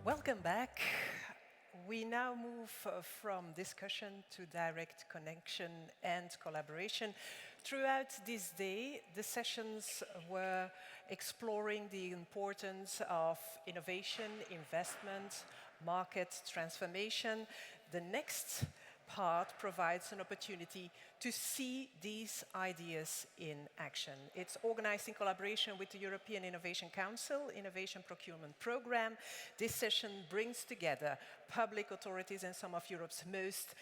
Welcome back. We now move from discussion to direct connection and collaboration. Throughout this day, the sessions were exploring the importance of innovation, investment, market transformation. The next part provides an opportunity to see these ideas in action. It's organized in collaboration with the European Innovation Council Innovation Procurement Programme. This session brings together public authorities and some of Europe's most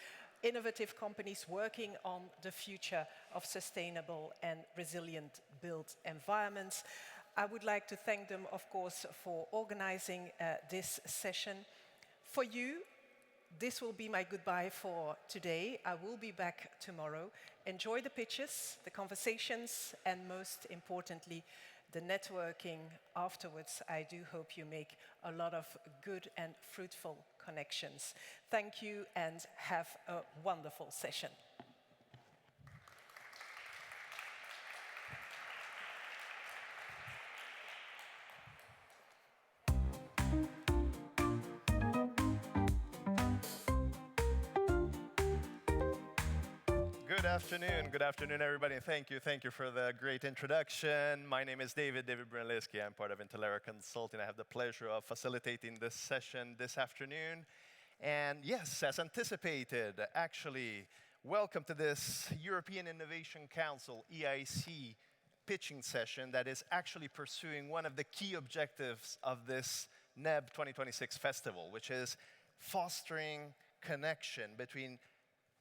innovative companies working on the future of sustainable and resilient built environments. I would like to thank them, of course, for organizing this session. For you, this will be my goodbye for today. I will be back tomorrow. Enjoy the pitches, the conversations, and most importantly, the networking afterwards. I do hope you make a lot of good and fruitful connections. Thank you and have a wonderful session. Good afternoon, everybody. Thank you for the great introduction. My name is David Brunelleschi. I'm part of Intellera Consulting. I have the pleasure of facilitating this session this afternoon. And yes, as anticipated, actually, welcome to this European Innovation Council, EIC, pitching session that is actually pursuing one of the key objectives of this NEB 2026 festival, which is fostering connection between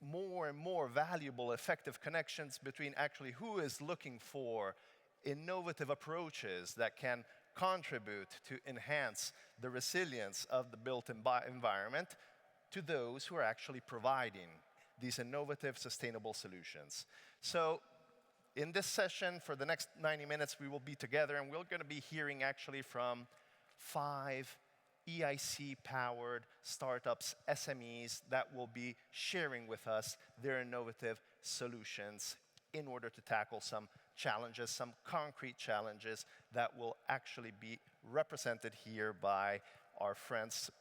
more and more valuable, effective connections between actually who is looking for innovative approaches that can contribute to enhance the resilience of the built environment to those who are actually providing these innovative, sustainable solutions. So in this session, for the next 90 minutes, we will be together and we're going to be hearing actually from 5 EIC-powered startups, SMEs, that will be sharing with us their innovative solutions in order to tackle some challenges, some concrete challenges that will actually be represented here by our friends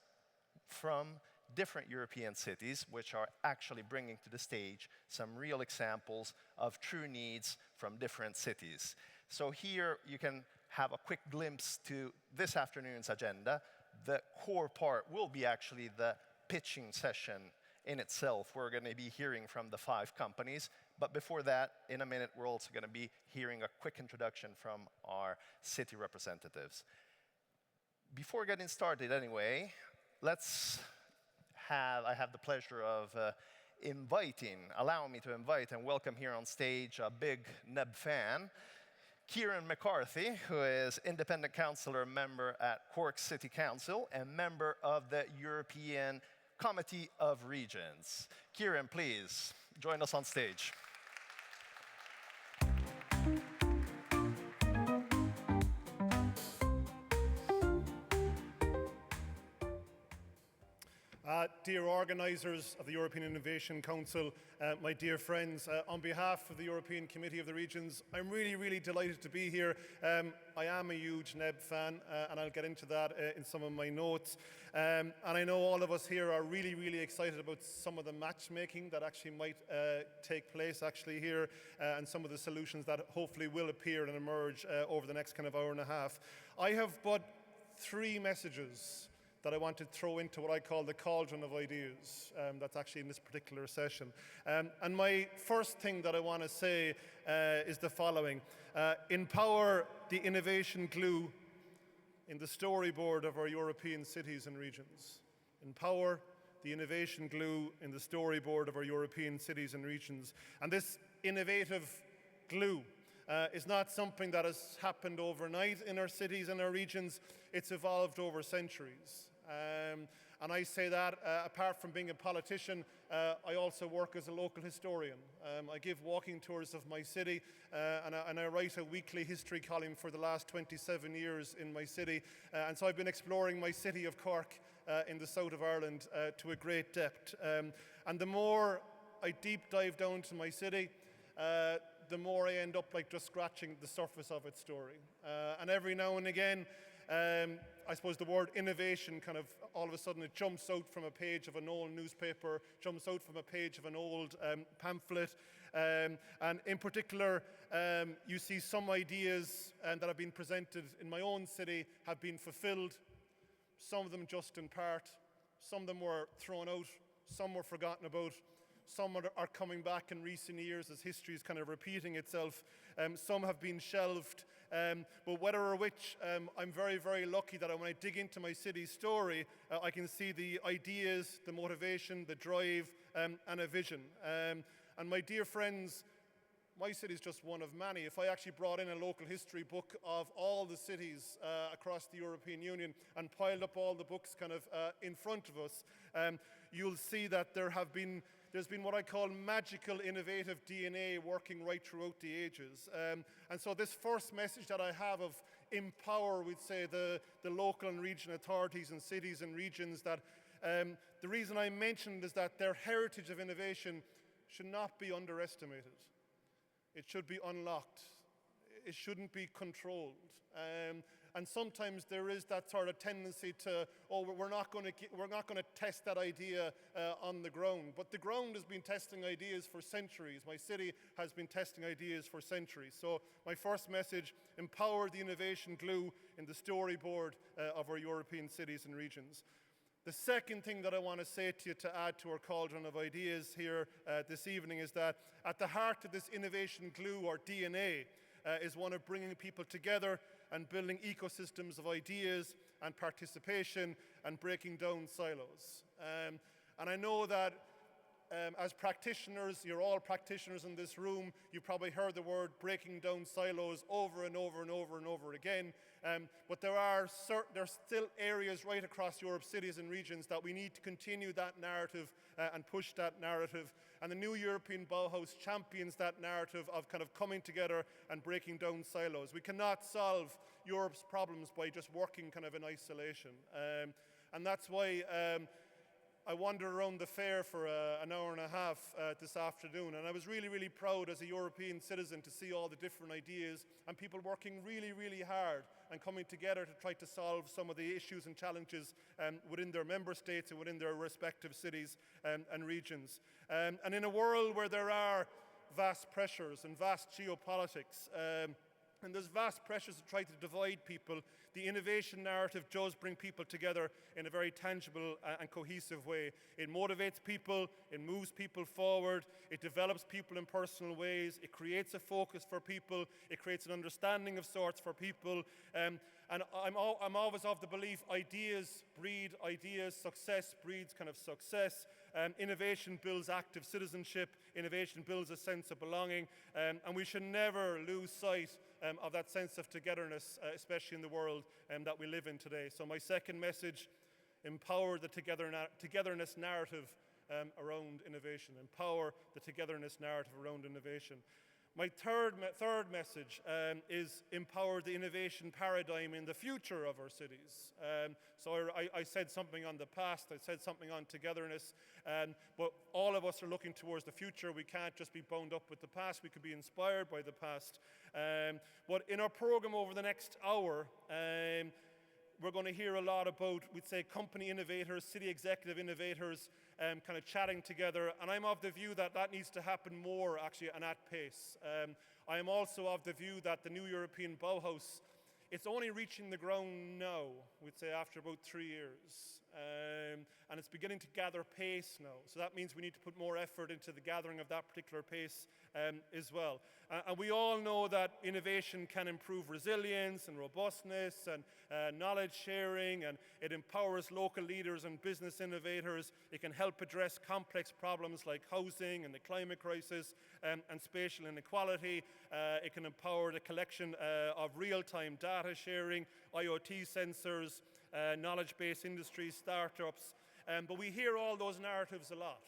from different European cities, which are actually bringing to the stage some real examples of true needs from different cities. So here you can have a quick glimpse to this afternoon's agenda. The core part will be actually the pitching session in itself. We're going to be hearing from the 5 companies. But before that, in a minute, we're also going to be hearing a quick introduction from our city representatives. Before getting started anyway, I have the pleasure of allowing me to invite and welcome here on stage a big NEB fan, Kieran McCarthy, who is independent councillor, member at Cork City Council, and member of the European Committee of Regions. Kieran, please join us on stage. Dear organisers of the European Innovation Council, my dear friends, on behalf of the European Committee of the Regions, I'm really delighted to be here. I am a huge NEB fan, and I'll get into that in some of my notes. And I know all of us here are really excited about some of the matchmaking that actually might take place actually here, and some of the solutions that hopefully will appear and emerge over the next kind of hour and a half. I have but 3 messages that I want to throw into what I call the cauldron of ideas that's actually in this particular session. And my first thing that I want to say is the following. Empower the innovation glue in the storyboard of our European cities and regions. Empower the innovation glue in the storyboard of our European cities and regions. And this innovative glue is not something that has happened overnight in our cities and our regions. It's evolved over centuries. And I say that apart from being a politician, I also work as a local historian. I give walking tours of my city, and I write a weekly history column for the last 27 years in my city. And so I've been exploring my city of Cork in the south of Ireland to a great depth. And the more I deep dive down to my city, the more I end up like just scratching the surface of its story. And every now and again, I suppose the word innovation kind of all of a sudden it jumps out from a page of an old newspaper, jumps out from a page of an old pamphlet. And in particular, you see some ideas that have been presented in my own city have been fulfilled, some of them just in part, some of them were thrown out, some were forgotten about. Some are coming back in recent years as history is kind of repeating itself. Some have been shelved. But whether or which, I'm very, very lucky that when I dig into my city's story, I can see the ideas, the motivation, the drive, and a vision. And my dear friends, my city is just one of many. If I actually brought in a local history book of all the cities across the European Union and piled up all the books kind of in front of us, you'll see that there's been what I call magical innovative DNA working right throughout the ages. And so this first message that I have of empower, we'd say, the local and regional authorities and cities and regions, that the reason I mentioned is that their heritage of innovation should not be underestimated. It should be unlocked. It shouldn't be controlled. And sometimes there is that sort of tendency to, we're not going to test that idea on the ground. But the ground has been testing ideas for centuries. My city has been testing ideas for centuries. So my first message, empower the innovation glue in the storyboard of our European cities and regions. The second thing that I want to say to you to add to our cauldron of ideas here this evening is that at the heart of this innovation glue, or DNA, is one of bringing people together and building ecosystems of ideas and participation and breaking down silos. And I know that as practitioners, you're all practitioners in this room, you've probably heard the word breaking down silos over and over and over and over again. But there's still areas right across Europe's cities and regions that we need to continue that narrative and push that narrative. And the new European Bauhaus champions that narrative of kind of coming together and breaking down silos. We cannot solve Europe's problems by just working kind of in isolation. And that's why I wandered around the fair for an hour and a half this afternoon, and I was really, really proud as a European citizen to see all the different ideas and people working really, really hard and coming together to try to solve some of the issues and challenges within their member states and within their respective cities and regions. And in a world where there are vast pressures and vast geopolitics, and there's vast pressures to try to divide people, the innovation narrative does bring people together in a very tangible and cohesive way. It motivates people, it moves people forward, it develops people in personal ways, it creates a focus for people, it creates an understanding of sorts for people. And I'm always of the belief ideas breed ideas, success breeds kind of success. Innovation builds active citizenship, innovation builds a sense of belonging, and we should never lose sight of that sense of togetherness, especially in the world that we live in today. So my second message, empower the togetherness narrative around innovation. Empower the togetherness narrative around innovation. My third message is empower the innovation paradigm in the future of our cities. So I said something on the past, I said something on togetherness, but all of us are looking towards the future. We can't just be bound up with the past, we could be inspired by the past. But in our program over the next hour, we're going to hear a lot about, we'd say, company innovators, city executive innovators, kind of chatting together. And I'm of the view that that needs to happen more, actually, and at pace. I am also of the view that the new European Bauhaus, it's only reaching the ground now, we'd say, after about 3 years. And it's beginning to gather pace now. So that means we need to put more effort into the gathering of that particular pace as well. And we all know that innovation can improve resilience and robustness and knowledge sharing, and it empowers local leaders and business innovators. It can help address complex problems like housing and the climate crisis and spatial inequality. It can empower the collection of real-time data sharing, IoT sensors, knowledge-based industries, startups. But we hear all those narratives a lot.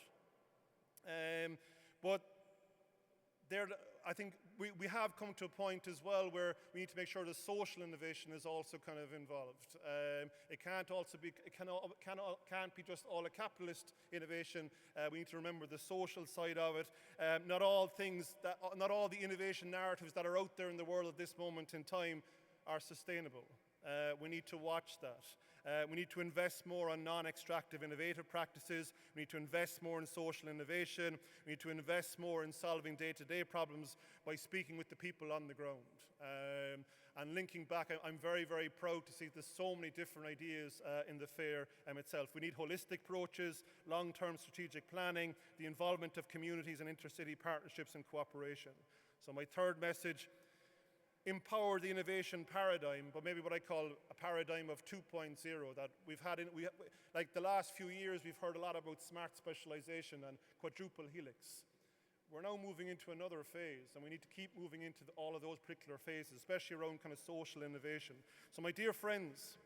But I think we have come to a point as well where we need to make sure the social innovation is also kind of involved. It can't be just all a capitalist innovation. We need to remember the social side of it. Not all the innovation narratives that are out there in the world at this moment in time are sustainable. We need to watch that. We need to invest more on non-extractive innovative practices. We need to invest more in social innovation. We need to invest more in solving day-to-day problems by speaking with the people on the ground. And linking back, I'm very, very proud to see there's so many different ideas in the fair itself. We need holistic approaches, long-term strategic planning, the involvement of communities and intercity partnerships and cooperation. So my third message, empower the innovation paradigm, but maybe what I call a paradigm of 2.0 that we've had like the last few years, we've heard a lot about smart specialization and quadruple helix. We're now moving into another phase, and we need to keep moving into all of those particular phases, especially around kind of social innovation. So my dear friends,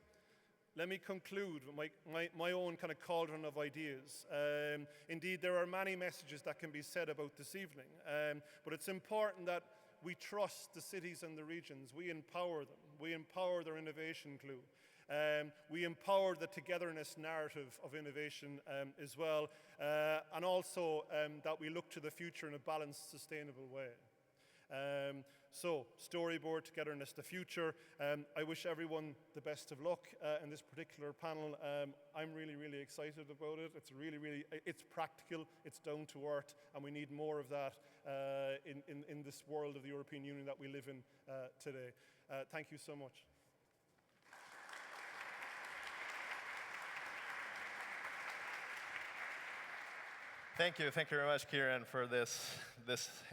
let me conclude with my own kind of cauldron of ideas. Indeed, there are many messages that can be said about this evening, but it's important that we trust the cities and the regions. We empower them. We empower their innovation glue. We empower the togetherness narrative of innovation as well, and also that we look to the future in a balanced, sustainable way. So, storyboard, togetherness, the future. I wish everyone the best of luck in this particular panel. I'm really, really excited about it. It's practical, it's down to earth, and we need more of that in this world of the European Union that we live in today. Thank you so much. Thank you very much, Kieran, for this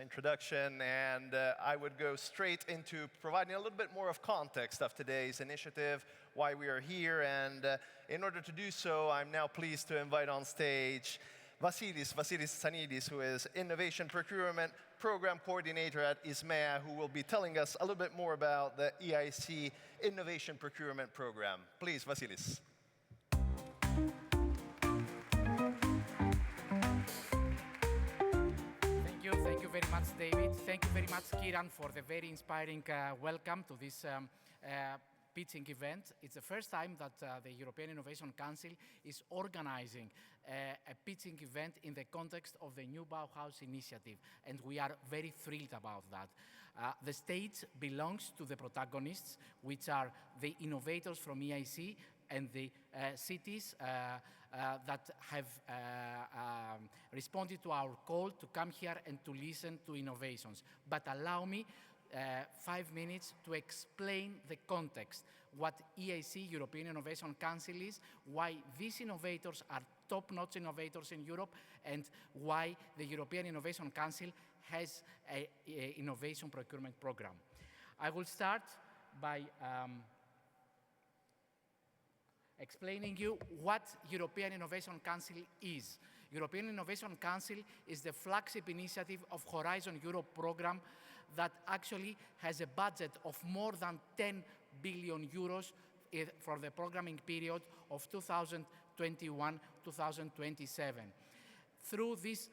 introduction. And I would go straight into providing a little bit more of context of today's initiative, why we are here. And in order to do so, I'm now pleased to invite on stage Vasilis Tsanidis, who is Innovation Procurement Program Coordinator at ISMEA, who will be telling us a little bit more about the EIC Innovation Procurement Program. Please, Vasilis. Thank you very much, David. Thank you very much, Kieran, for the very inspiring welcome to this pitching event. It's the first time that the European Innovation Council is organizing a pitching event in the context of the new Bauhaus initiative, and we are very thrilled about that. The stage belongs to the protagonists, which are the innovators from EIC and the cities that have responded to our call to come here and to listen to innovations. But allow me 5 minutes to explain the context, what EIC, European Innovation Council is, why these innovators are top-notch innovators in Europe, and why the European Innovation Council has an innovation procurement program. I will start by explaining you what European Innovation Council is. European Innovation Council is the flagship initiative of Horizon Europe program that actually has a budget of more than 10 billion euros for the programming period of 2021-2027. Through this,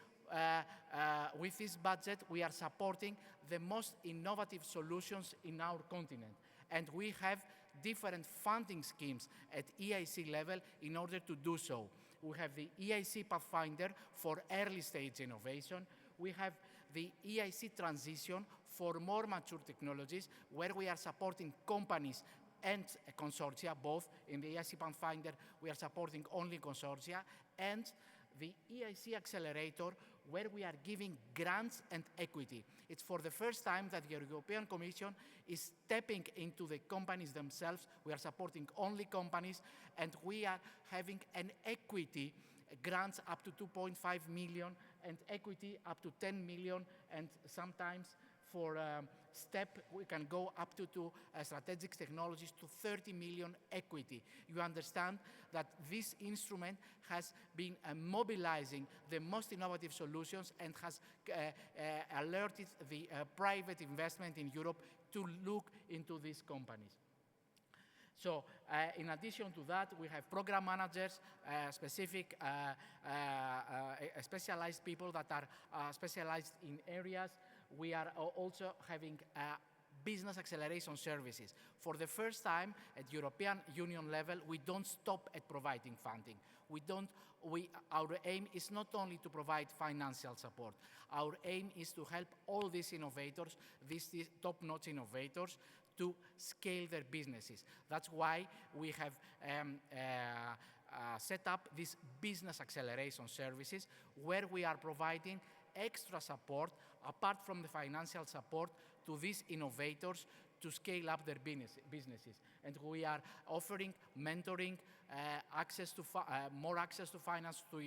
with this budget, we are supporting the most innovative solutions in our continent. And we have different funding schemes at EIC level in order to do so. We have the EIC Pathfinder for early stage innovation. We have the EIC Transition for more mature technologies, where we are supporting companies and consortia, both. In the EIC Pathfinder, we are supporting only consortia, and the EIC Accelerator, where we are giving grants and equity. It's for the first time that the European Commission is stepping into the companies themselves. We are supporting only companies, and we are having an equity grants up to 2.5 million and equity up to 10 million, and sometimes for STEP, we can go up to strategic technologies to 30 million equity. You understand that this instrument has been mobilizing the most innovative solutions and has alerted the private investment in Europe to look into these companies. So, in addition to that, we have program managers, specialized people that are specialized in areas. We are also having business acceleration services. For the first time at European Union level, we don't stop at providing funding. Our aim is not only to provide financial support. Our aim is to help all these innovators, these top-notch innovators, to scale their businesses. That's why we have set up these business acceleration services where we are providing extra support apart from the financial support to these innovators to scale up their businesses. And we are offering mentoring, more access to finance to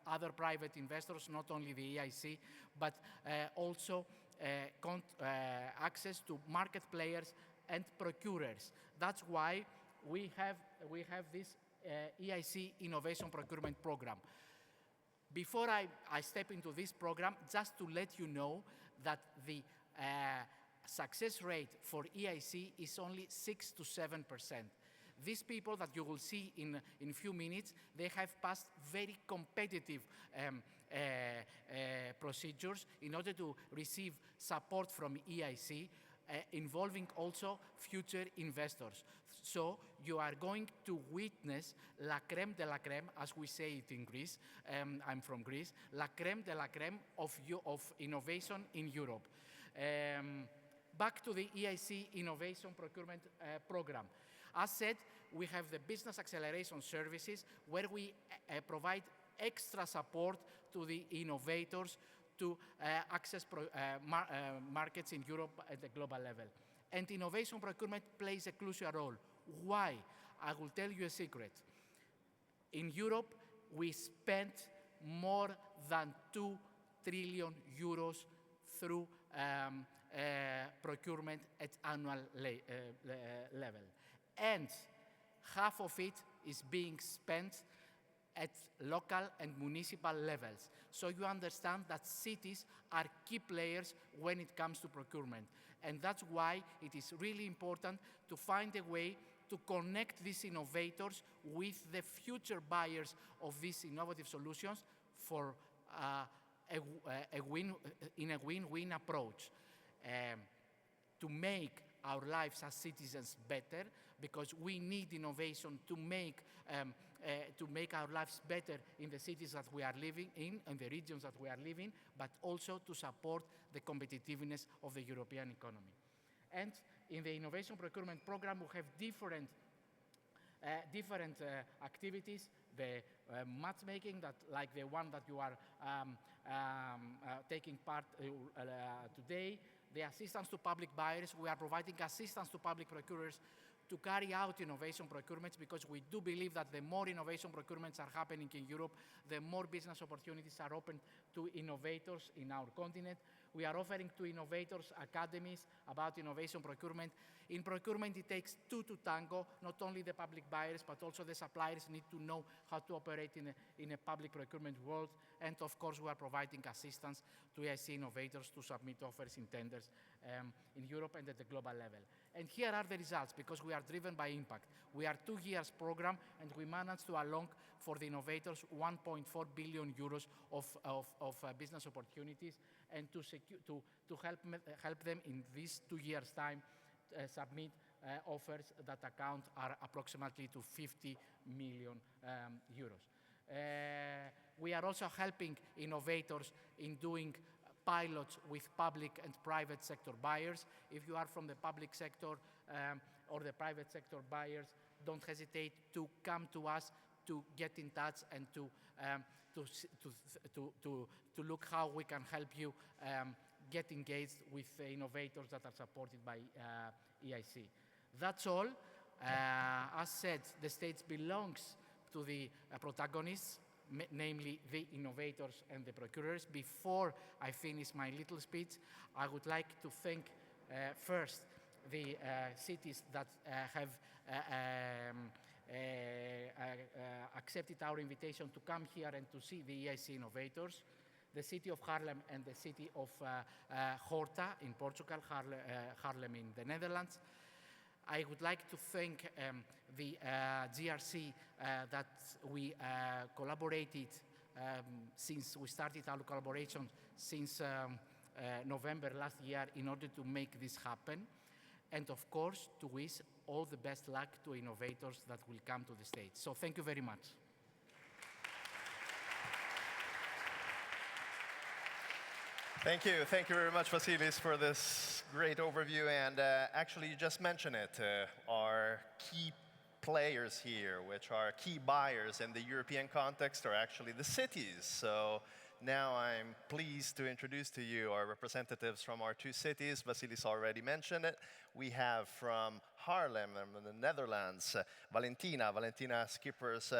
other private investors, not only the EIC, but also access to market players and procurers. That's why we have this EIC Innovation Procurement Program. Before I step into this program, just to let you know that the success rate for EIC is only 6 to 7%. These people that you will see in a few minutes, they have passed very competitive procedures in order to receive support from EIC, involving also future investors. So you are going to witness la crème de la crème, as we say it in Greece. I'm from Greece. La crème de la crème of innovation in Europe. Back to the EIC Innovation Procurement Program. As said, we have the business acceleration services where we provide extra support to the innovators to access markets in Europe at the global level. And innovation procurement plays a crucial role. Why? I will tell you a secret. In Europe, we spent more than 2 trillion euros through procurement at annual level. And half of it is being spent at local and municipal levels. So you understand that cities are key players when it comes to procurement. And that's why it is really important to find a way to connect these innovators with the future buyers of these innovative solutions for in a win-win approach. To make our lives as citizens better, because we need innovation to make our lives better in the cities that we are living in and the regions that we are living, but also to support the competitiveness of the European economy. And in the Innovation Procurement Program, we have different activities, the matchmaking, like the one that you are taking part today, the assistance to public buyers. We are providing assistance to public procurers to carry out innovation procurements, because we do believe that the more innovation procurements are happening in Europe, the more business opportunities are open to innovators in our continent. We are offering to innovators academies about innovation procurement. In procurement, it takes two to tango. Not only the public buyers, but also the suppliers need to know how to operate in a public procurement world. And of course, we are providing assistance to EIC innovators to submit offers in tenders in Europe and at the global level. And here are the results, because we are driven by impact. We are 2 years program, and we managed to allot for the innovators 1.4 billion euros of business opportunities, and to help them in these 2 years' time submit offers that account are approximately to 50 million euros. We are also helping innovators in doing pilots with public and private sector buyers. If you are from the public sector or the private sector buyers, don't hesitate to come to us to get in touch and to look how we can help you get engaged with the innovators that are supported by EIC. That's all. As said, the stage belongs to the protagonists, namely the innovators and the procurers. Before I finish my little speech, I would like to thank first the cities that have accepted our invitation to come here and to see the EIC innovators, the city of Haarlem and the city of Horta in Portugal, Haarlem in the Netherlands. I would like to thank the GRC that we collaborated since we started our collaboration since November last year in order to make this happen. And of course, to wish all the best luck to innovators that will come to the stage. So thank you very much. Thank you very much, Vasilis, for this great overview. And actually, you just mentioned it. Our key players here, which are key buyers in the European context, are actually the cities. So now I'm pleased to introduce to you our representatives from our two cities. Vasilis already mentioned it. We have from Haarlem in the Netherlands, Valentina Schippers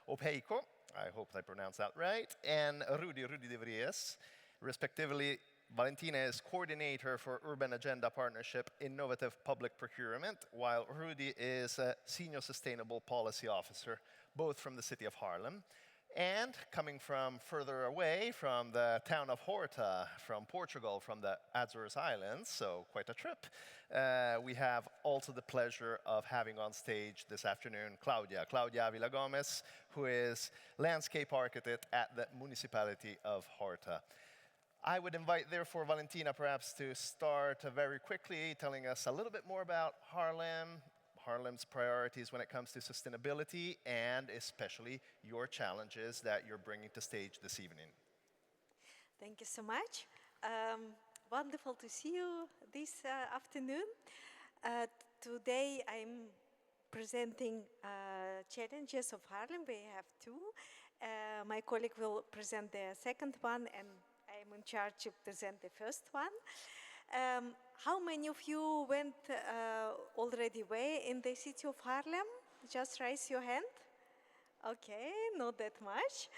Opheiko. I hope I pronounced that right. And Rudy de Vries. Respectively, Valentina is coordinator for Urban Agenda Partnership Innovative Public Procurement, while Rudy is a senior sustainable policy officer, both from the city of Haarlem. And coming from further away, from the town of Horta, from Portugal, from the Azores Islands, so quite a trip, we have also the pleasure of having on stage this afternoon Claudia Avila Gomez, who is landscape architect at the municipality of Horta. I would invite, therefore, Valentina perhaps to start very quickly telling us a little bit more about Haarlem's priorities when it comes to sustainability, and especially your challenges that you're bringing to stage this evening. Thank you so much. Wonderful to see you this afternoon. Today I'm presenting challenges of Haarlem. We have two. My colleague will present the second one, and I'm in charge to present the first one. How many of you went already away in the city of Haarlem? Just raise your hand. Okay, not that much.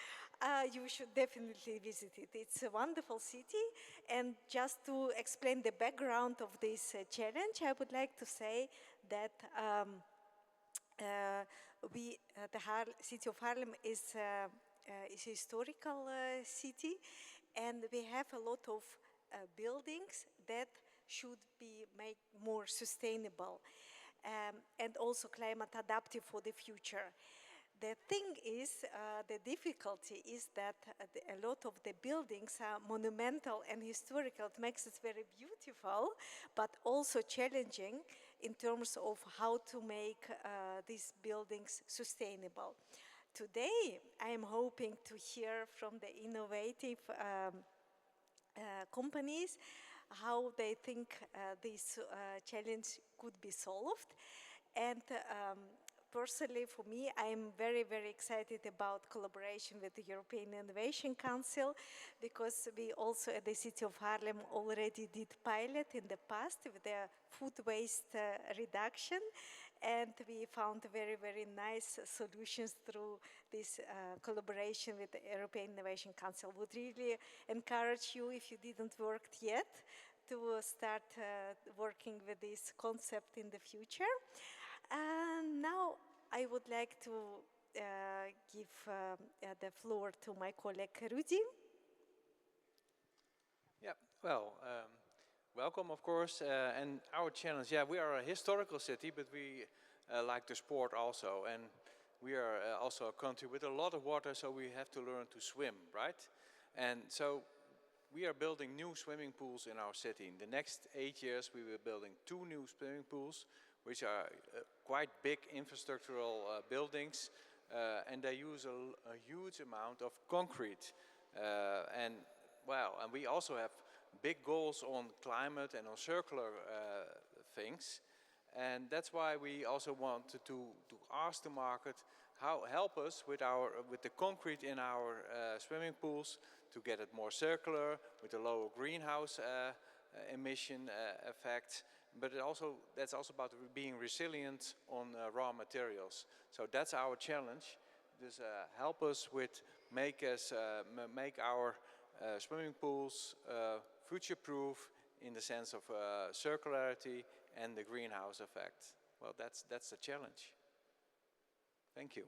You should definitely visit it. It's a wonderful city. And just to explain the background of this challenge, I would like to say that the city of Haarlem is a historical city, and we have a lot of buildings that should be made more sustainable and also climate adaptive for the future. The thing is, the difficulty is that a lot of the buildings are monumental and historical. It makes it very beautiful, but also challenging in terms of how to make these buildings sustainable. Today, I am hoping to hear from the innovative companies how they think this challenge could be solved. And personally, for me, I'm very, very excited about collaboration with the European Innovation Council, because we also at the City of Haarlem already did pilot in the past with the food waste reduction, and we found very, very nice solutions through this collaboration with the European Innovation Council. Would really encourage you, if you didn't work yet, to start working with this concept in the future. And now I would like to give the floor to my colleague Rudy. Yeah, well, welcome, of course, and our challenge, we are a historical city, but we like the sport also, and we are also a country with a lot of water, so we have to learn to swim, right? And so we are building new swimming pools in our city. In the next 8 years, we will be building 2 new swimming pools, which are quite big infrastructural buildings, and they use a huge amount of concrete. And we also have big goals on climate and on circular things. And that's why we also wanted to ask the market how help us with the concrete in our swimming pools to get it more circular, with a lower greenhouse emission effect. But that's also about being resilient on raw materials. So that's our challenge. Just help us with make our swimming pools future-proof in the sense of circularity and the greenhouse effect. Well, that's the challenge. Thank you.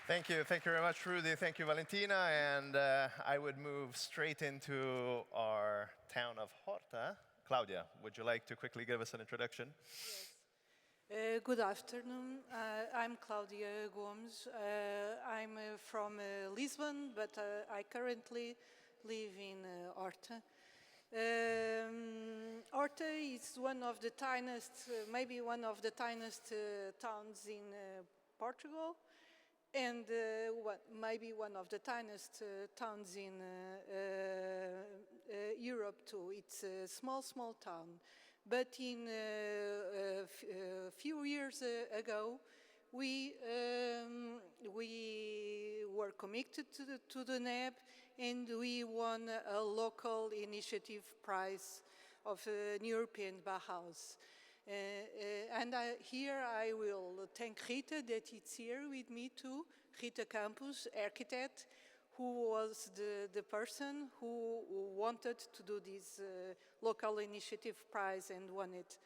Thank you very much, Rudy. Thank you, Valentina. And I would move straight into our town of Horta. Claudia, would you like to quickly give us an introduction? Yes. Good afternoon. I'm Claudia Gomes. I'm from Lisbon, but I currently live in Horta. Horta is one of the tiniest, maybe one of the tiniest towns in Portugal. and maybe one of the tiniest towns in Europe too. It's a small town. But in a few years ago, we were committed to the NEB, and we won a local initiative prize of an European Bauhaus. Here I will thank Rita that it's here with me too, Rita Campos, architect, who was the person who wanted to do this local initiative prize and won it.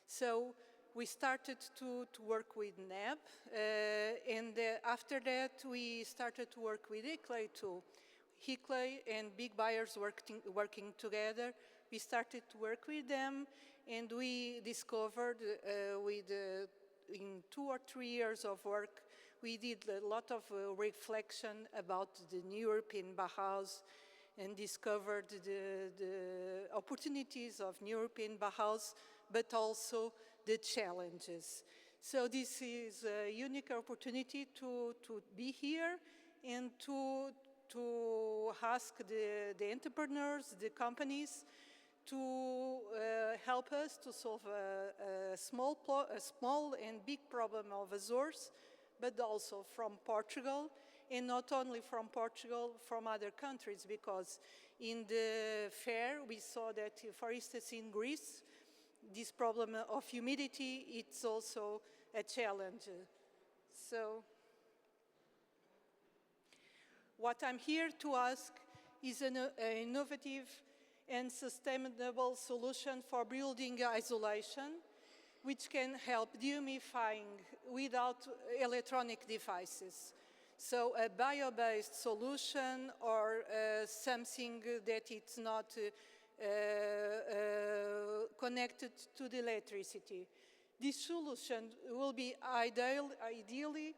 So we started to work with NEB, and after that we started to work with Hickley too. Hickley and Big Buyers working together. We started to work with them, and we discovered in 2 or 3 years of work, we did a lot of reflection about the new European Bauhaus and discovered the opportunities of new European Bauhaus, but also the challenges. So this is a unique opportunity to be here and to ask the entrepreneurs, the companies, to help us to solve a small and big problem of Azores, but also from Portugal, and not only from Portugal, from other countries, because in the fair we saw that, for instance, in Greece, this problem of humidity, it's also a challenge. So what I'm here to ask is an innovative and sustainable solution for building isolation, which can help dehumidifying without electronic devices. So a bio-based solution or something that it's not connected to the electricity. This solution will be ideally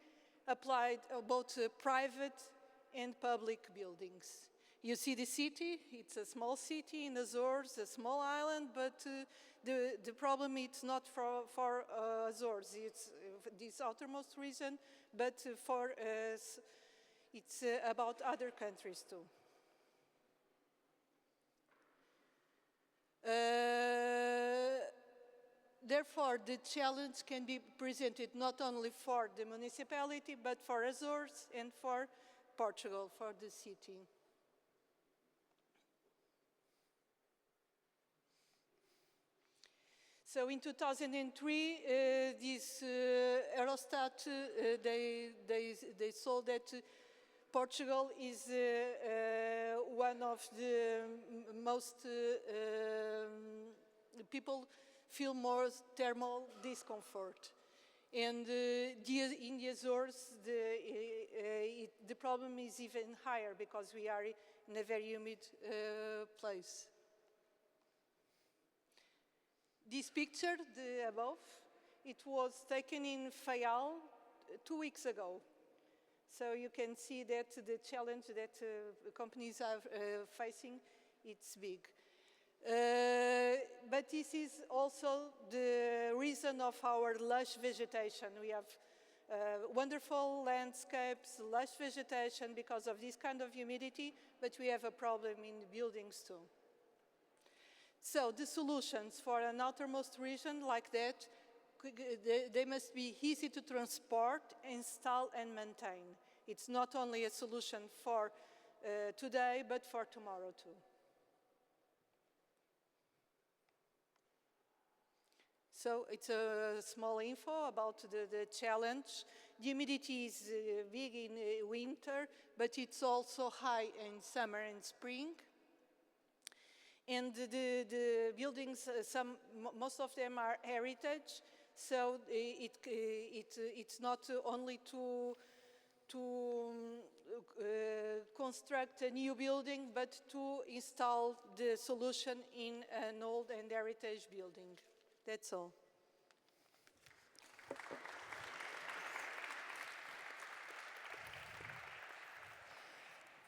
applied both private and public buildings. You see the city, it's a small city in Azores, a small island, but the problem is not for Azores, it's this outermost region, but it's about other countries too. Therefore, the challenge can be presented not only for the municipality, but for Azores and for Portugal, for the city. So in 2003, this Eurostat, they saw that Portugal is one of the most people feel more thermal discomfort. And in the Azores, the problem is even higher because we are in a very humid place. This picture, the above, it was taken in Faial 2 weeks ago. So you can see that the challenge that companies are facing, it's big. But this is also the reason of our lush vegetation. We have wonderful landscapes, lush vegetation because of this kind of humidity, but we have a problem in the buildings too. So the solutions for an outermost region like that, they must be easy to transport, install, and maintain. It's not only a solution for today, but for tomorrow too. So it's a small info about the challenge. The humidity is big in winter, but it's also high in summer and spring. And the buildings, most of them are heritage, so it's not only to construct a new building, but to install the solution in an old and heritage building. That's all.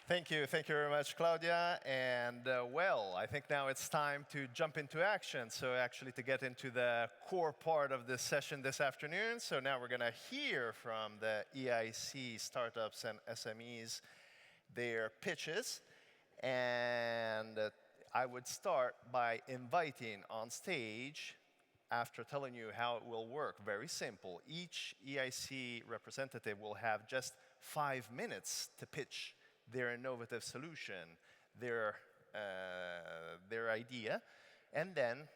Thank you very much, Claudia. And well, I think now it's time to jump into action. So actually to get into the core part of this session this afternoon. So now we're gonna hear from the EIC startups and SMEs their pitches. And I would start by inviting on stage, after telling you how it will work, very simple. Each EIC representative will have just 5 minutes to pitch their innovative solution, their idea, and then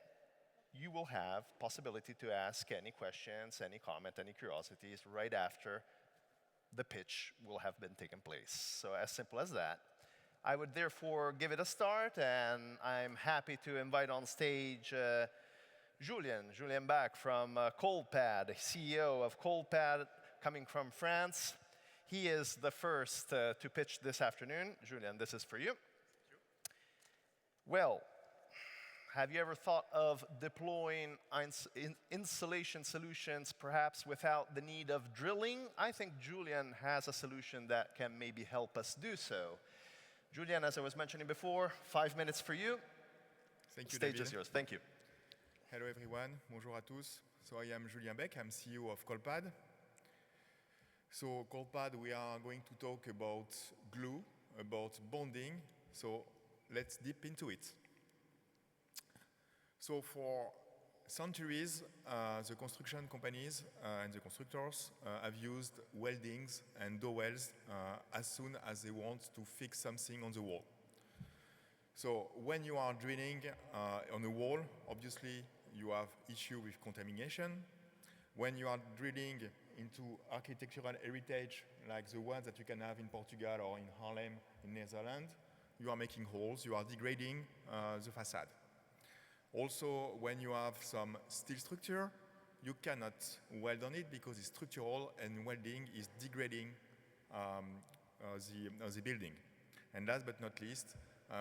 you will have possibility to ask any questions, any comment, any curiosities right after the pitch will have been taken place. So as simple as that. I would therefore give it a start, and I'm happy to invite on stage Julien Bach from Coldpad, CEO of Coldpad, coming from France. He is the first to pitch this afternoon. Julien, this is for you. Well, have you ever thought of deploying insulation solutions perhaps without the need of drilling? I think Julien has a solution that can maybe help us do so. Julien, as I was mentioning before, 5 minutes for you. Thank you, Stage David. is yours. Thank you. Hello, everyone. Bonjour à tous. So I am Julien Beck. I'm CEO of Coldpad. So Coldpad, we are going to talk about glue, about bonding. So let's dip into it. So for centuries, the construction companies and the constructors have used weldings and dowels as soon as they want to fix something on the wall. So when you are drilling on a wall, obviously you have issue with contamination. When you are drilling into architectural heritage, like the ones that you can have in Portugal or in Haarlem in Netherlands, you are making holes, you are degrading the facade. Also, when you have some steel structure, you cannot weld on it because it's structural, and welding is degrading the building. And last but not least,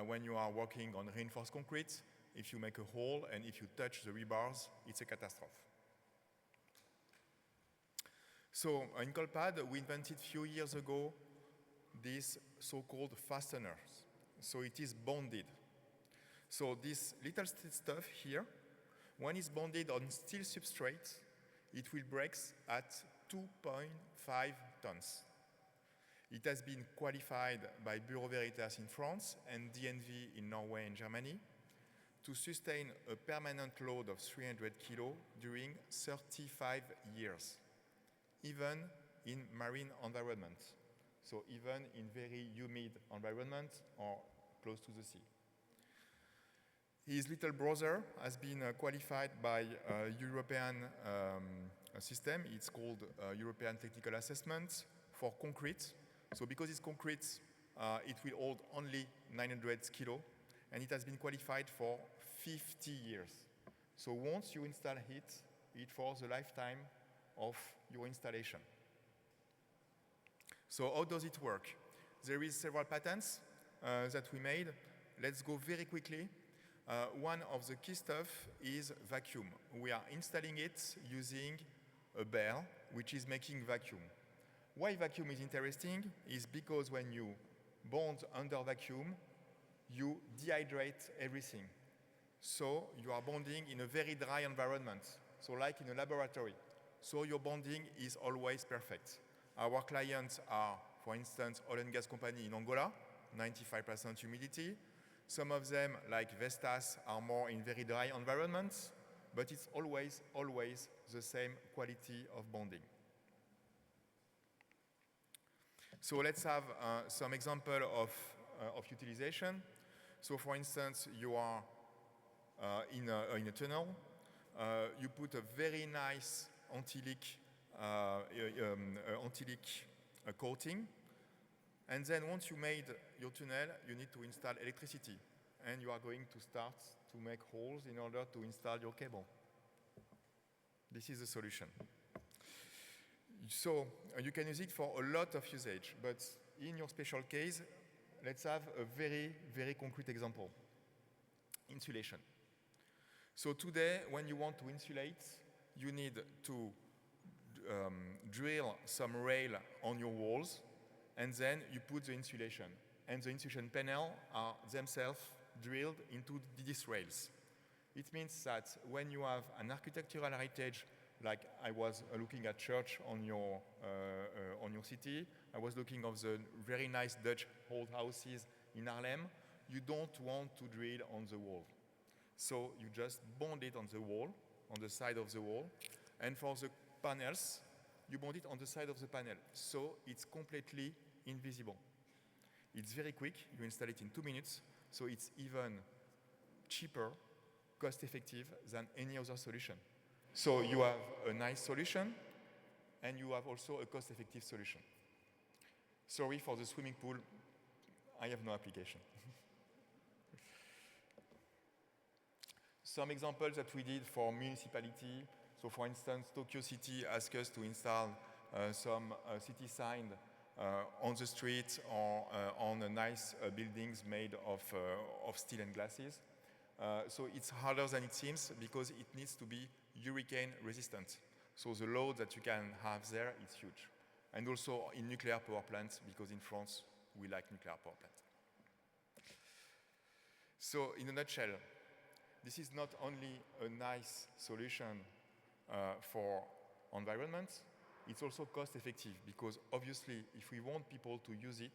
when you are working on reinforced concrete, if you make a hole and if you touch the rebars, it's a catastrophe. So in Coldpad, we invented a few years ago these so-called fasteners. So it is bonded. So this little stuff here, when it's bonded on steel substrate, it will break at 2.5 tons. It has been qualified by Bureau Veritas in France and DNV in Norway and Germany to sustain a permanent load of 300 kilo during 35 years, even in marine environments. So even in very humid environment or close to the sea. His little brother has been qualified by a European system. It's called European Technical Assessment for concrete. So because it's concrete, it will hold only 900 kilo, and it has been qualified for 50 years. So once you install it for the lifetime of your installation. So how does it work? There is several patents that we made. Let's go very quickly. One of the key stuff is vacuum. We are installing it using a bell, which is making vacuum. Why vacuum is interesting is because when you bond under vacuum, you dehydrate everything. So you are bonding in a very dry environment, so like in a laboratory. So your bonding is always perfect. Our clients are, for instance, oil and gas company in Angola, 95% humidity. Some of them, like Vestas, are more in very dry environments, but it's always the same quality of bonding. So let's have some example of utilization. So for instance, you are in a tunnel. You put a very nice anti-leak coating. And then once you made your tunnel, you need to install electricity. And you are going to start to make holes in order to install your cable. This is the solution. So you can use it for a lot of usage, but in your special case, let's have a very, very concrete example. Insulation. So today, when you want to insulate, you need to drill some rail on your walls, and then you put the insulation. and the insulation panel are themselves drilled into these rails. It means that when you have an architectural heritage, like I was looking at church on your city, I was looking at the very nice Dutch old houses in Haarlem, you don't want to drill on the wall. So you just bond it on the wall, on the side of the wall, and for the panels, you bond it on the side of the panel, so it's completely invisible. It's very quick, you install it in 2 minutes, so it's even cheaper, cost-effective than any other solution. So you have a nice solution, and you have also a cost-effective solution. Sorry for the swimming pool, I have no application. Some examples that we did for municipality. So for instance, Tokyo City asked us to install some city sign on the street or on nice buildings made of steel and glasses. So it's harder than it seems because it needs to be hurricane resistant. So the load that you can have there is huge. And also in nuclear power plants, because in France, we like nuclear power plants. So in a nutshell, this is not only a nice solution for environment, it's also cost effective because obviously if we want people to use it,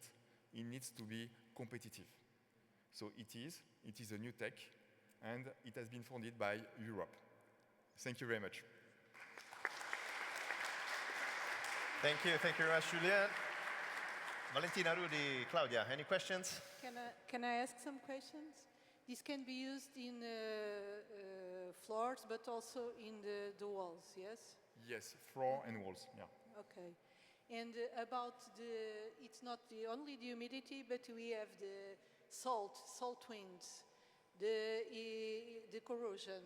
it needs to be competitive. So it is a new tech and it has been funded by Europe. Thank you very much. Thank you very much, Julien. Valentina, Rudy, Claudia, any questions? Can I ask some questions? This can be used in floors, but also in the walls, yes? Yes, floor and walls, yeah. Okay. And about it's not only the humidity, but we have the salt winds, the corrosion.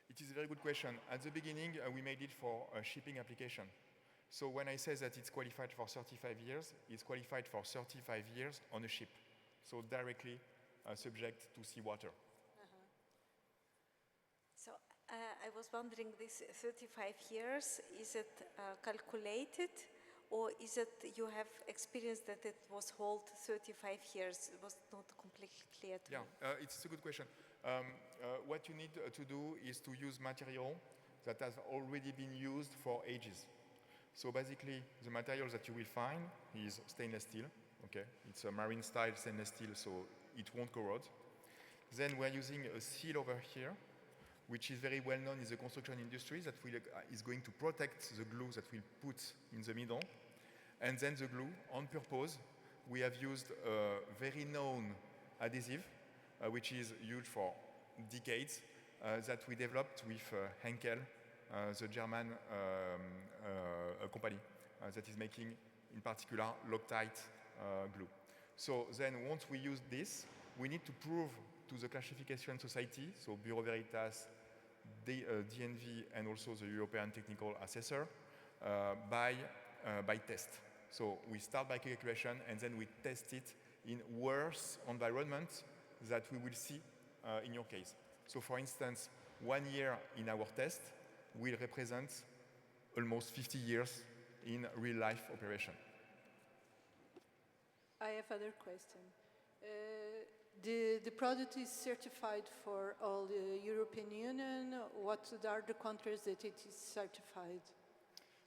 It is a very good question. At the beginning, we made it for a shipping application. So when I say that it's qualified for 35 years, it's qualified for 35 years on a ship. So directly subject to seawater. So I was wondering, this 35 years, is it calculated, or is it you have experienced that it was hold 35 years? It was not completely clear to me. Yeah, it's a good question. What you need to do is to use material that has already been used for ages. So basically, the material that you will find is stainless steel. Okay, it's a marine style stainless steel, so it won't corrode. Then we're using a seal over here, which is very well known in the construction industry, that is going to protect the glue that we'll put in the middle. And then the glue, on purpose, we have used a very known adhesive, which is used for decades, that we developed with Henkel, the German company that is making, in particular, Loctite glue. So then once we use this, we need to prove to the classification society, so Bureau Veritas, DNV, and also the European Technical Assessor, by test. So we start by calculation, and then we test it in worse environments that we will see in your case. So for instance, 1 year in our test will represent almost 50 years in real-life operation. I have other question. The product is certified for all the European Union. What are the countries that it is certified?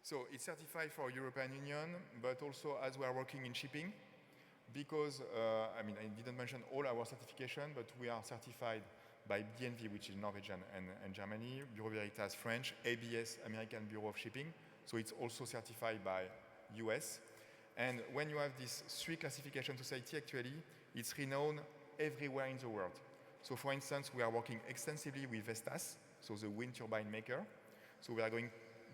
So it's certified for European Union, but also as we are working in shipping, because, I didn't mention all our certification, but we are certified by DNV, which is Norwegian and Germany, Bureau Veritas French, ABS, American Bureau of Shipping, so it's also certified by US. And when you have this 3 classification society, actually, it's renowned everywhere in the world. So for instance, we are working extensively with Vestas, so the wind turbine maker. So we are going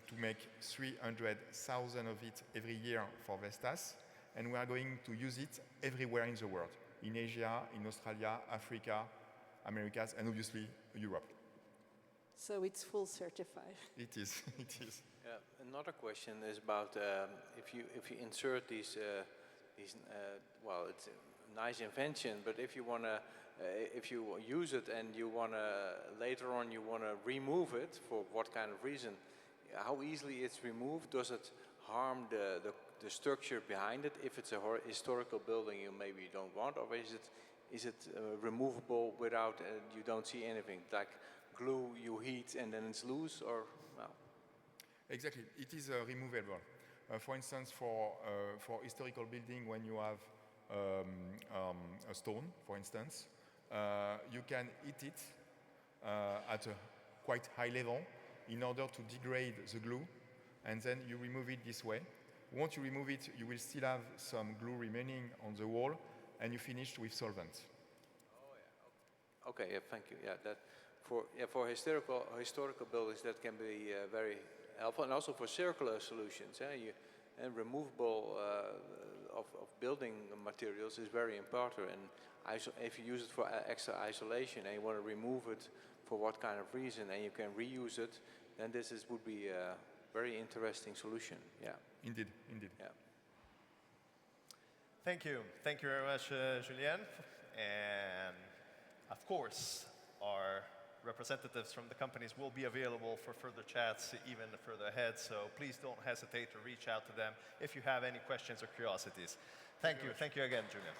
to make 300,000 of it every year for Vestas, and we are going to use it everywhere in the world, in Asia, in Australia, Africa, Americas, and obviously Europe. So it's full certified. It is, it is. Another question is about if you insert these well, it's a nice invention, but if you wanna if you use it and you wanna later on you wanna remove it for what kind of reason, how easily it's removed? Does it harm the structure behind it. If it's a historical building, you maybe don't want, or is it removable without you don't see anything like glue you heat and then it's loose, or well? Exactly, it is removable. For instance, for historical building, when you have a stone, for instance, you can heat it at a quite high level in order to degrade the glue, and then you remove it this way. Once you remove it, you will still have some glue remaining on the wall, and you finish with solvent. Oh yeah. Okay. Yeah. Thank you. Yeah. That for historical buildings that can be very helpful, and also for circular solutions. And removable of building materials is very important. And if you use it for extra isolation and you want to remove it for what kind of reason, and you can reuse it, then would be a very interesting solution. Yeah. Indeed. Yeah. Thank you. Thank you very much, Julien. And of course, our representatives from the companies will be available for further chats even further ahead, so please don't hesitate to reach out to them if you have any questions or curiosities. Thank you. Thank you again, Julien.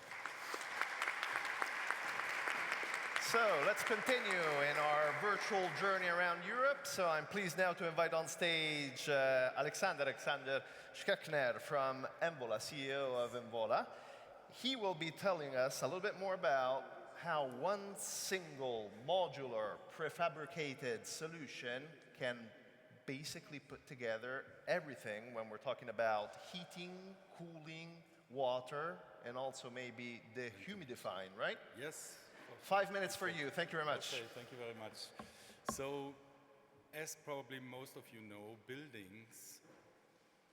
So let's continue in our virtual journey around Europe. So I'm pleased now to invite on stage Alexander Schechner from Emvola, CEO of Emvola. He will be telling us a little bit more about how one single modular prefabricated solution can basically put together everything when we're talking about heating, cooling, water, and also maybe dehumidifying, right? Yes. 5 minutes for you. Thank you very much. Okay, thank you very much. So, as probably most of you know, buildings,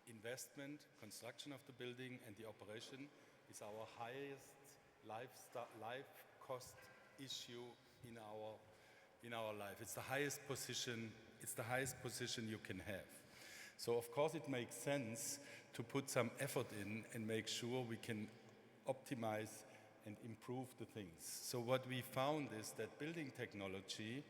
investment, construction of the building, and the operation is our highest life cost issue in our life. It's the highest position. It's the highest position you can have. So of course it makes sense to put some effort in and make sure we can optimize and improve the things. So what we found is that building technology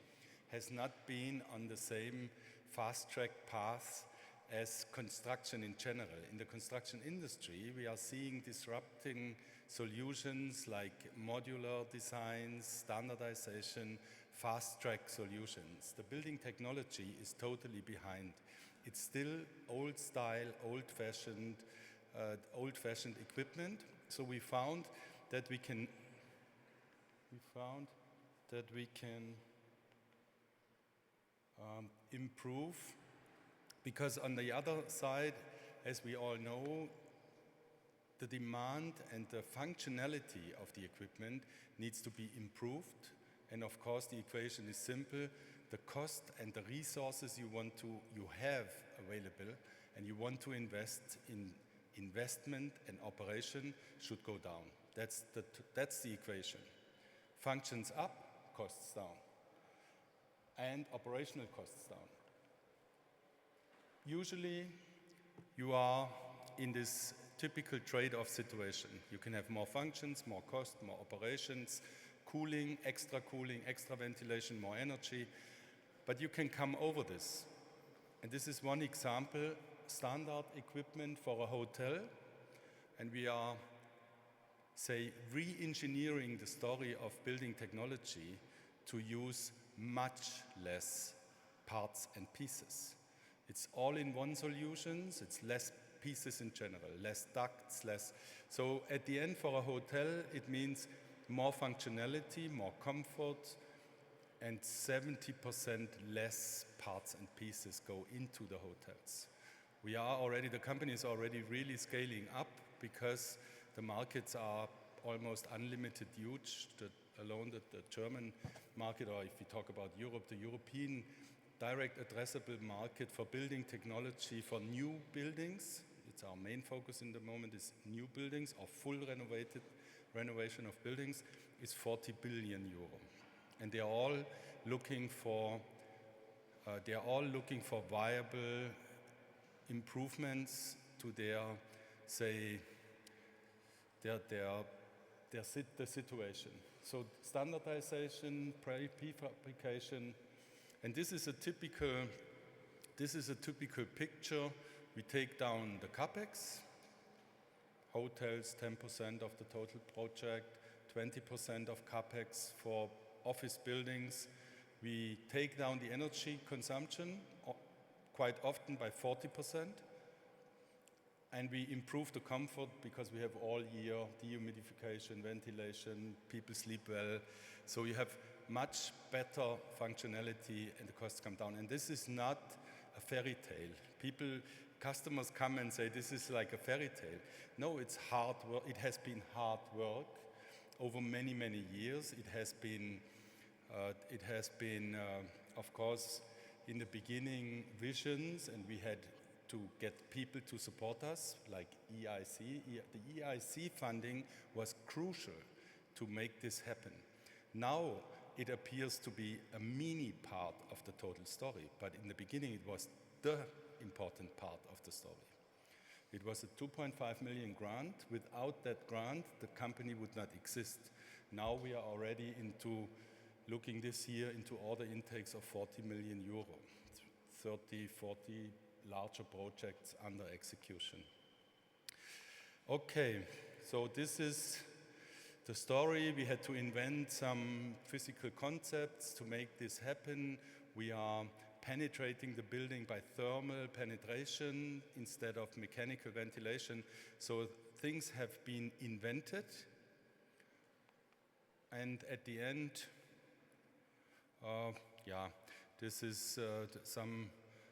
has not been on the same fast-track path as construction in general. In the construction industry, we are seeing disrupting solutions like modular designs, standardization, fast-track solutions. The building technology is totally behind. It's still old style, old-fashioned equipment. So we found that we can improve, because on the other side, as we all know, the demand and the functionality of the equipment needs to be improved. And of course, the equation is simple. The cost and the resources you have available and you want to invest in investment and operation should go down. That's the equation. Functions up, costs down. And operational costs down. Usually, you are in this typical trade-off situation. You can have more functions, more cost, more operations, cooling, extra ventilation, more energy. But you can come over this. And this is one example, standard equipment for a hotel. And we are, say, re-engineering the story of building technology to use much less parts and pieces. It's all-in-one solutions, it's less pieces in general, less ducts, less. So at the end for a hotel, it means more functionality, more comfort, and 70% less parts and pieces go into the hotels. The company is already really scaling up because the markets are almost unlimited huge. Alone the German market, or if we talk about Europe, the European direct addressable market for building technology for new buildings, it's our main focus in the moment, is new buildings or full renovation of buildings, is 40 billion euro. And they're all looking for viable improvements to their situation. So standardization, prefabrication, and this is a typical picture. We take down the capex, hotels, 10% of the total project, 20% of capex for office buildings. We take down the energy consumption quite often by 40%. And we improve the comfort because we have all year dehumidification, ventilation, people sleep well. So you have much better functionality and the costs come down. And this is not a fairy tale. Customers come and say, this is like a fairy tale. No, it's hard work. It has been hard work over many, many years. It has been, of course, in the beginning, visions, and we had to get people to support us, like EIC. The EIC funding was crucial to make this happen. Now it appears to be a mini part of the total story, but in the beginning it was the important part of the story. It was a 2.5 million grant. Without that grant, the company would not exist. Now we are already looking this year into order intakes of 40 million euro, 30, 40 larger projects under execution. Okay, so this is the story. We had to invent some physical concepts to make this happen. We are penetrating the building by thermal penetration instead of mechanical ventilation. So things have been invented. And at the end, this is some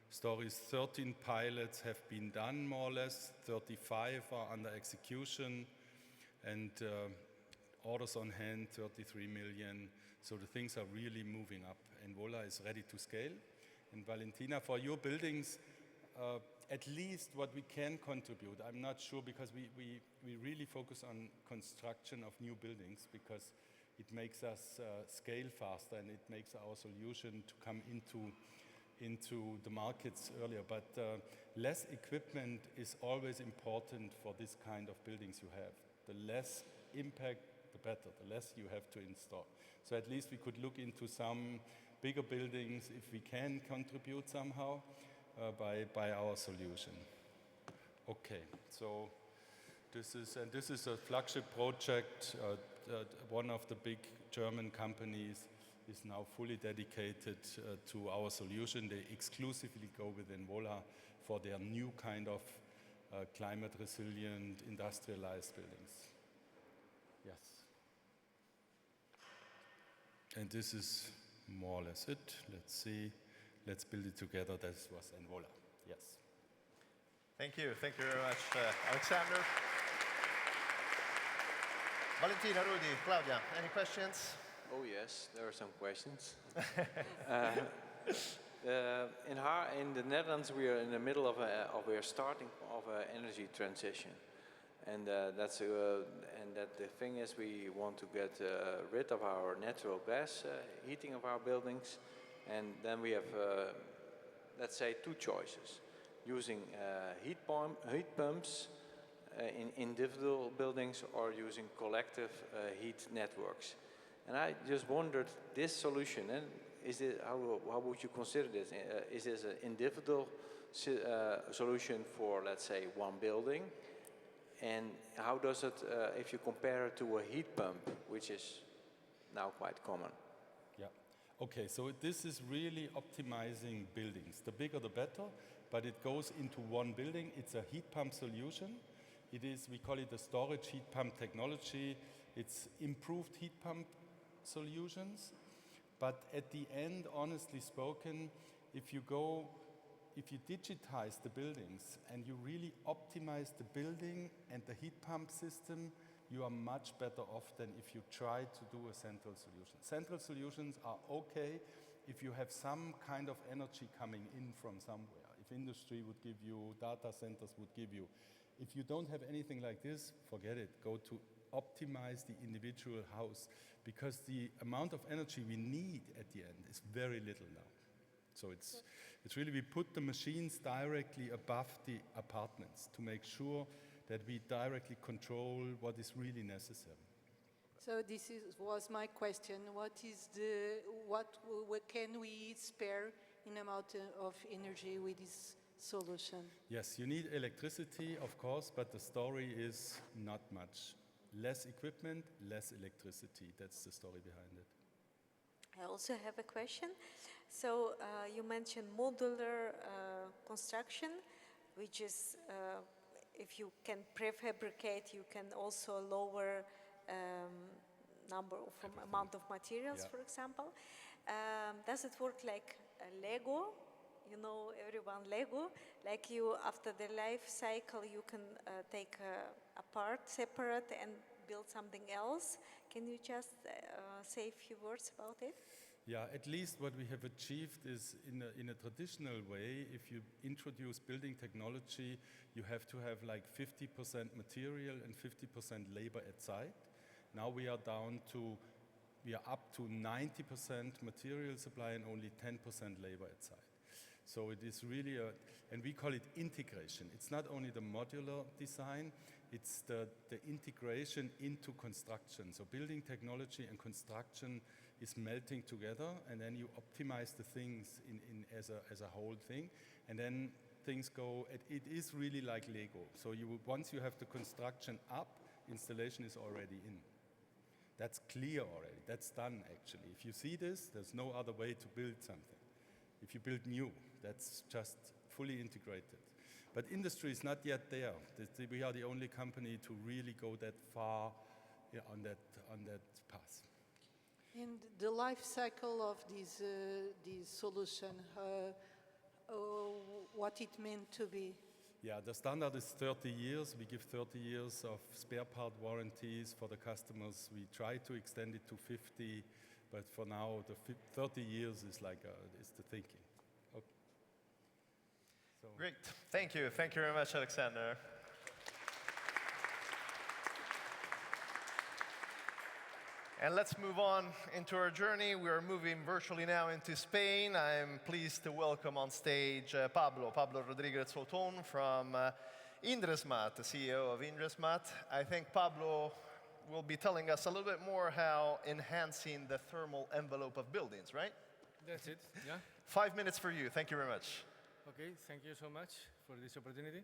stories. 13 pilots have been done, more or less. 35 are under execution, and orders on hand, 33 million. So the things are really moving up, and Wola is ready to scale. And Valentina, for your buildings, at least what we can contribute, I'm not sure, because we really focus on construction of new buildings, because it makes us scale faster, and it makes our solution to come into the markets earlier, but less equipment is always important for this kind of buildings you have. The less impact, the better, the less you have to install. So at least we could look into some bigger buildings if we can contribute somehow by our solution. Okay, so this is a flagship project. One of the big German companies is now fully dedicated to our solution. They exclusively go within Wola for their new kind of climate resilient industrialized buildings. Yes. And this is more or less it. Let's see. Let's build it together. That was in Wola. Yes. Thank you very much, Alexander. Valentina, Rudy, Claudia, any questions? Oh yes, there are some questions. In the Netherlands, we are in the middle of we are starting of an energy transition, and the thing is, we want to get rid of our natural gas heating of our buildings, and then we have, let's say, two choices: using heat pumps in individual buildings, or using collective heat networks. And I just wondered, this solution, and how would you consider this? Is this an individual solution for, let's say, one building? And how does it, if you compare it to a heat pump, which is now quite common? Yeah. Okay, so this is really optimizing buildings. The bigger the better, but it goes into one building. It's a heat pump solution. It is, we call it a storage heat pump technology. It's improved heat pump solutions, but at the end, honestly spoken, if you digitize the buildings and you really optimize the building and the heat pump system, you are much better off than if you try to do a central solution. Central solutions are okay if you have some kind of energy coming in from somewhere. If industry would give you, data centers would give you. If you don't have anything like this, forget it. Go to optimize the individual house, because the amount of energy we need at the end is very little now. So it's really, we put the machines directly above the apartments to make sure that we directly control what is really necessary. So this was my question. What can we spare in amount of energy with this solution. Yes, you need electricity, of course, but the story is not much. Less equipment, less electricity. That's the story behind it. I also have a question. So you mentioned modular construction, which is if you can prefabricate, you can also lower amount of materials, Yeah. for example. Does it work like Lego? You know, everyone Lego. Like you, after the life cycle, you can take apart, separate, and build something else. Can you just say a few words about it? Yeah, at least what we have achieved is in a traditional way, if you introduce building technology, you have to have like 50% material and 50% labor at site. Now we are up to 90% material supply and only 10% labor at site. So it is really and we call it integration. It's not only the modular design, it's the integration into construction. So building technology and construction is melting together, and then you optimize the things as a whole thing, and then things go. It is really like Lego. So once you have the construction up, installation is already in. That's clear already. That's done actually. If you see this, there's no other way to build something. If you build new, that's just fully integrated. But industry is not yet there. We are the only company to really go that far on that path. And the life cycle of this solution, what it meant to be? Yeah, the standard is 30 years. We give 30 years of spare part warranties for the customers. We try to extend it to 50, but for now, the 30 years is is the thinking. Okay. So. Great. Thank you. Thank you very much, Alexander. And let's move on into our journey. We are moving virtually now into Spain. I'm pleased to welcome on stage Pablo Rodriguez Soton from Indresmat, the CEO of Indresmat. I think Pablo will be telling us a little bit more how enhancing the thermal envelope of buildings, right? That's it, yeah. 5 minutes for you. Thank you very much. Okay, thank you so much for this opportunity.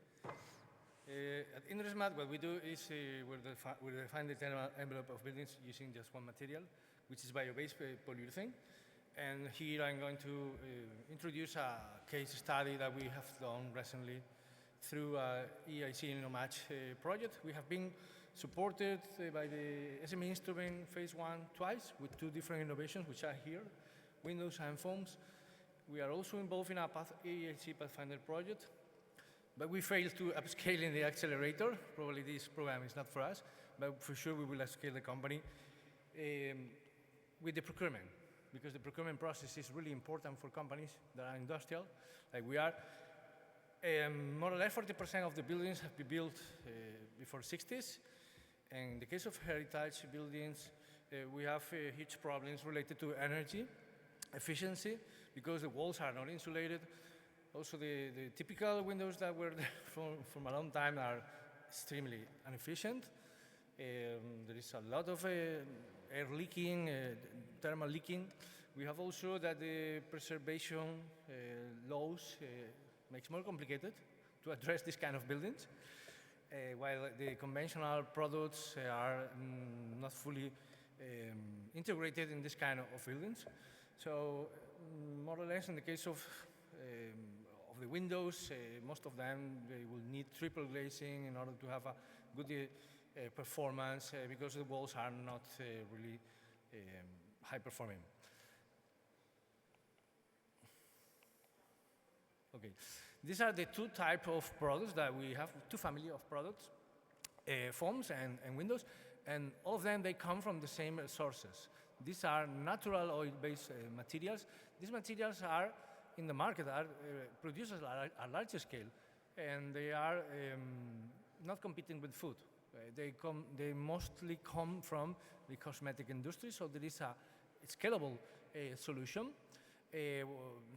At Indresmat, what we do is we define the thermal envelope of buildings using just one material, which is bio-based polyurethane. And here I'm going to introduce a case study that we have done recently through EIC InnoMatch project. We have been supported by the SME Instrument Phase 1 twice with 2 different innovations, which are here, windows and foams. We are also involved in a EIC Pathfinder project, but we failed to upscale in the accelerator. Probably this program is not for us, but for sure we will upscale the company with the procurement, because the procurement process is really important for companies that are industrial, like we are. More or less 40% of the buildings have been built before 60s. And in the case of heritage buildings, we have huge problems related to energy efficiency, because the walls are not insulated. Also, the typical windows that were there from a long time are extremely inefficient. There is a lot of air leaking, thermal leaking. We have also that the preservation laws makes more complicated to address this kind of buildings, while the conventional products are not fully integrated in this kind of buildings. So, more or less, in the case of the windows, most of them they will need triple glazing in order to have a good performance, because the walls are not really high performing. Okay, these are the 2 types of products that we have, 2 family of products, foams and windows, and all of them, they come from the same sources. These are natural oil-based materials. These materials are in the market, are produced at a larger scale, and they are not competing with food. They mostly come from the cosmetic industry, so there is a scalable solution.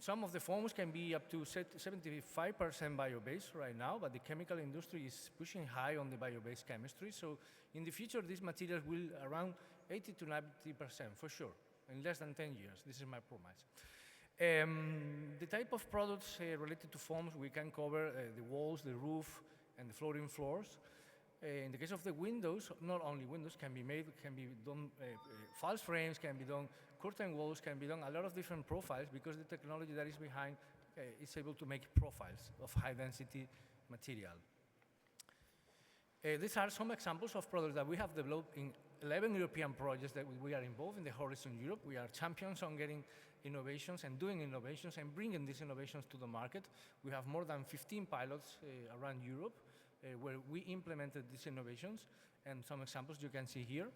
Some of the foams can be up to 75% bio-based right now, but the chemical industry is pushing high on the bio-based chemistry. So in the future, these materials will around 80 to 90% for sure, in less than 10 years. This is my promise. The type of products related to foams, we can cover the walls, the roof, and the flooring floors. In the case of the windows, not only windows can be done, false frames can be done, curtain walls can be done, a lot of different profiles, because the technology that is behind is able to make profiles of high density material. These are some examples of products that we have developed in 11 European projects that we are involved in the Horizon Europe. We are champions on getting innovations and doing innovations and bringing these innovations to the market. We have more than 15 pilots around Europe where we implemented these innovations, and some examples you can see here.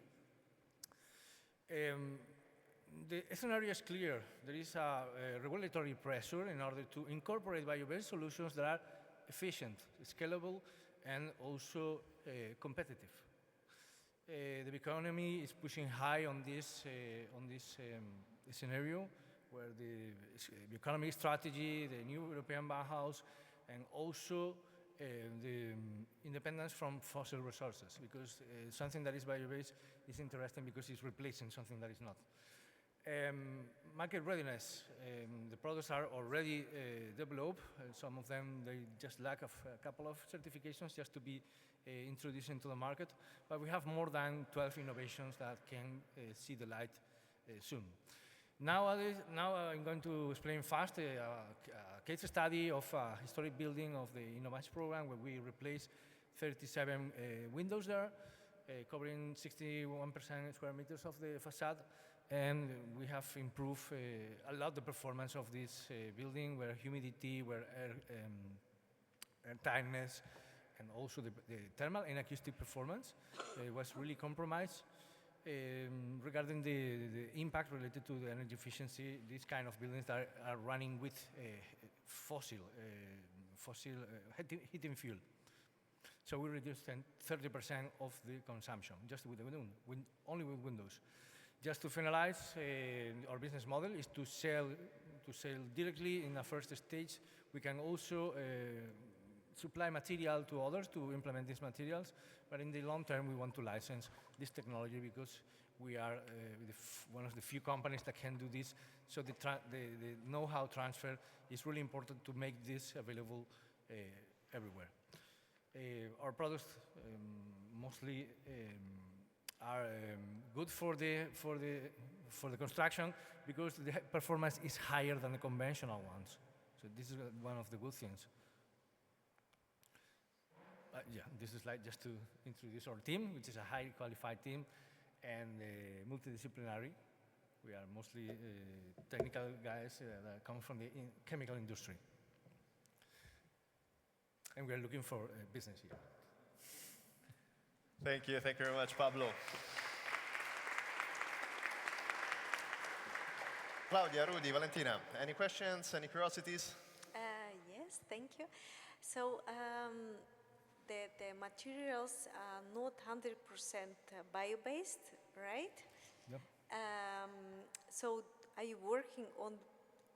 The scenario is clear. There is a regulatory pressure in order to incorporate bio-based solutions that are efficient, scalable, and also competitive. The economy is pushing high on this scenario, where the economic strategy, the new European Bauhaus, and also the independence from fossil resources, because something that is bio-based is interesting because it's replacing something that is not. Market readiness. The products are already developed. Some of them, they just lack of a couple of certifications just to be introduced into the market. But we have more than 12 innovations that can see the light soon. Now I'm going to explain fast a case study of a historic building of the Innovation program, where we replaced 37 windows there, covering 61% square meters of the facade. And we have improved a lot the performance of this building, where humidity, where air tightness, and also the thermal and acoustic performance was really compromised. Regarding the impact related to the energy efficiency, these kind of buildings that are running with fossil heating fuel. So we reduced 30% of the consumption just with only with windows. Just to finalize, our business model is to sell directly in the first stage. We can also supply material to others to implement these materials, but in the long term, we want to license this technology because we are one of the few companies that can do this. So the know-how transfer is really important to make this available everywhere. Our products mostly are good for the construction because the performance is higher than the conventional ones. So this is one of the good things. Yeah, this is like just to introduce our team, which is a highly qualified team and multidisciplinary. We are mostly technical guys that come from the chemical industry. And we are looking for business here. Thank you very much, Pablo. Claudia, Rudy, Valentina, any questions, any curiosities? Yes, thank you. So the materials are not 100% bio-based, right? Yep. So are you working on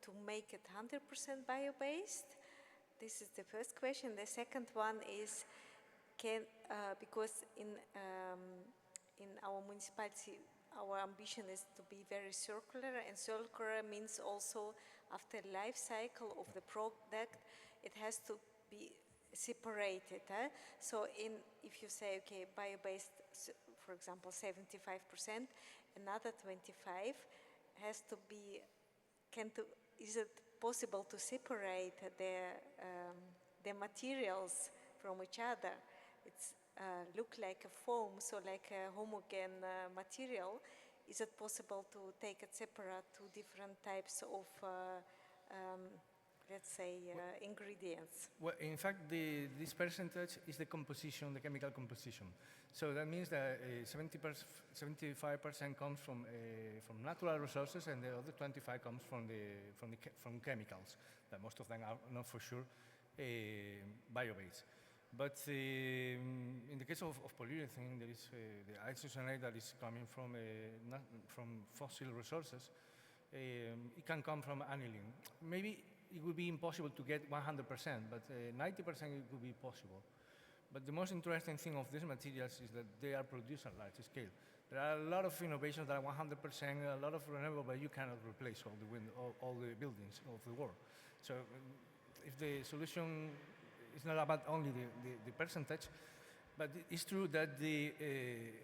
to make it 100% bio-based? This is the first question. The second one is, because in our municipality, our ambition is to be very circular, and circular means also after life cycle of the product, it has to be separated. So if you say, okay, bio-based, for example, 75%, another 25 has to be, is it possible to separate the materials from each other? It's look like a foam, so like a homogeneous material. Is it possible to take it separate to different types of, let's say, ingredients? Well, in fact, this percentage is the composition, the chemical composition. So that means that 75% comes from natural resources, and the other 25 comes from chemicals. That most of them are not for sure bio-based. But in the case of polyurethane, there is the isocyanate that is coming from fossil resources. It can come from aniline. Maybe it would be impossible to get 100%, but 90% it would be possible. But the most interesting thing of these materials is that they are produced at large scale. There are a lot of innovations that are 100%, a lot of renewable, but you cannot replace all the buildings of the world. So if the solution is not about only the percentage, but it's true that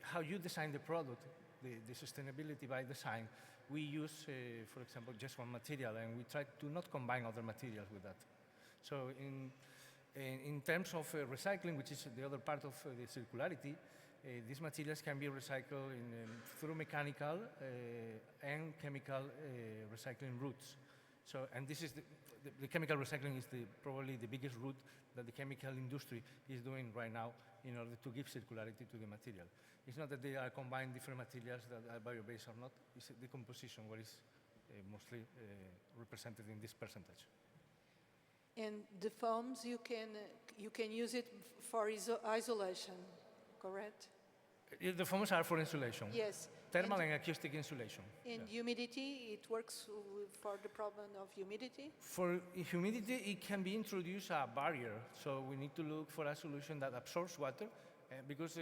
how you design the product, the sustainability by design, we use, for example, just one material, and we try to not combine other materials with that. So in terms of recycling, which is the other part of the circularity, these materials can be recycled through mechanical and chemical recycling routes. So, and this is the chemical recycling is probably the biggest route that the chemical industry is doing right now in order to give circularity to the material. It's not that they are combined different materials that are bio-based or not, it's the composition what is mostly represented in this percentage. And the foams, you can use it for isolation, correct? The foams are for insulation. Yes. Thermal and acoustic insulation. And humidity, it works for the problem of humidity? For humidity, it can be introduced a barrier. So we need to look for a solution that absorbs water because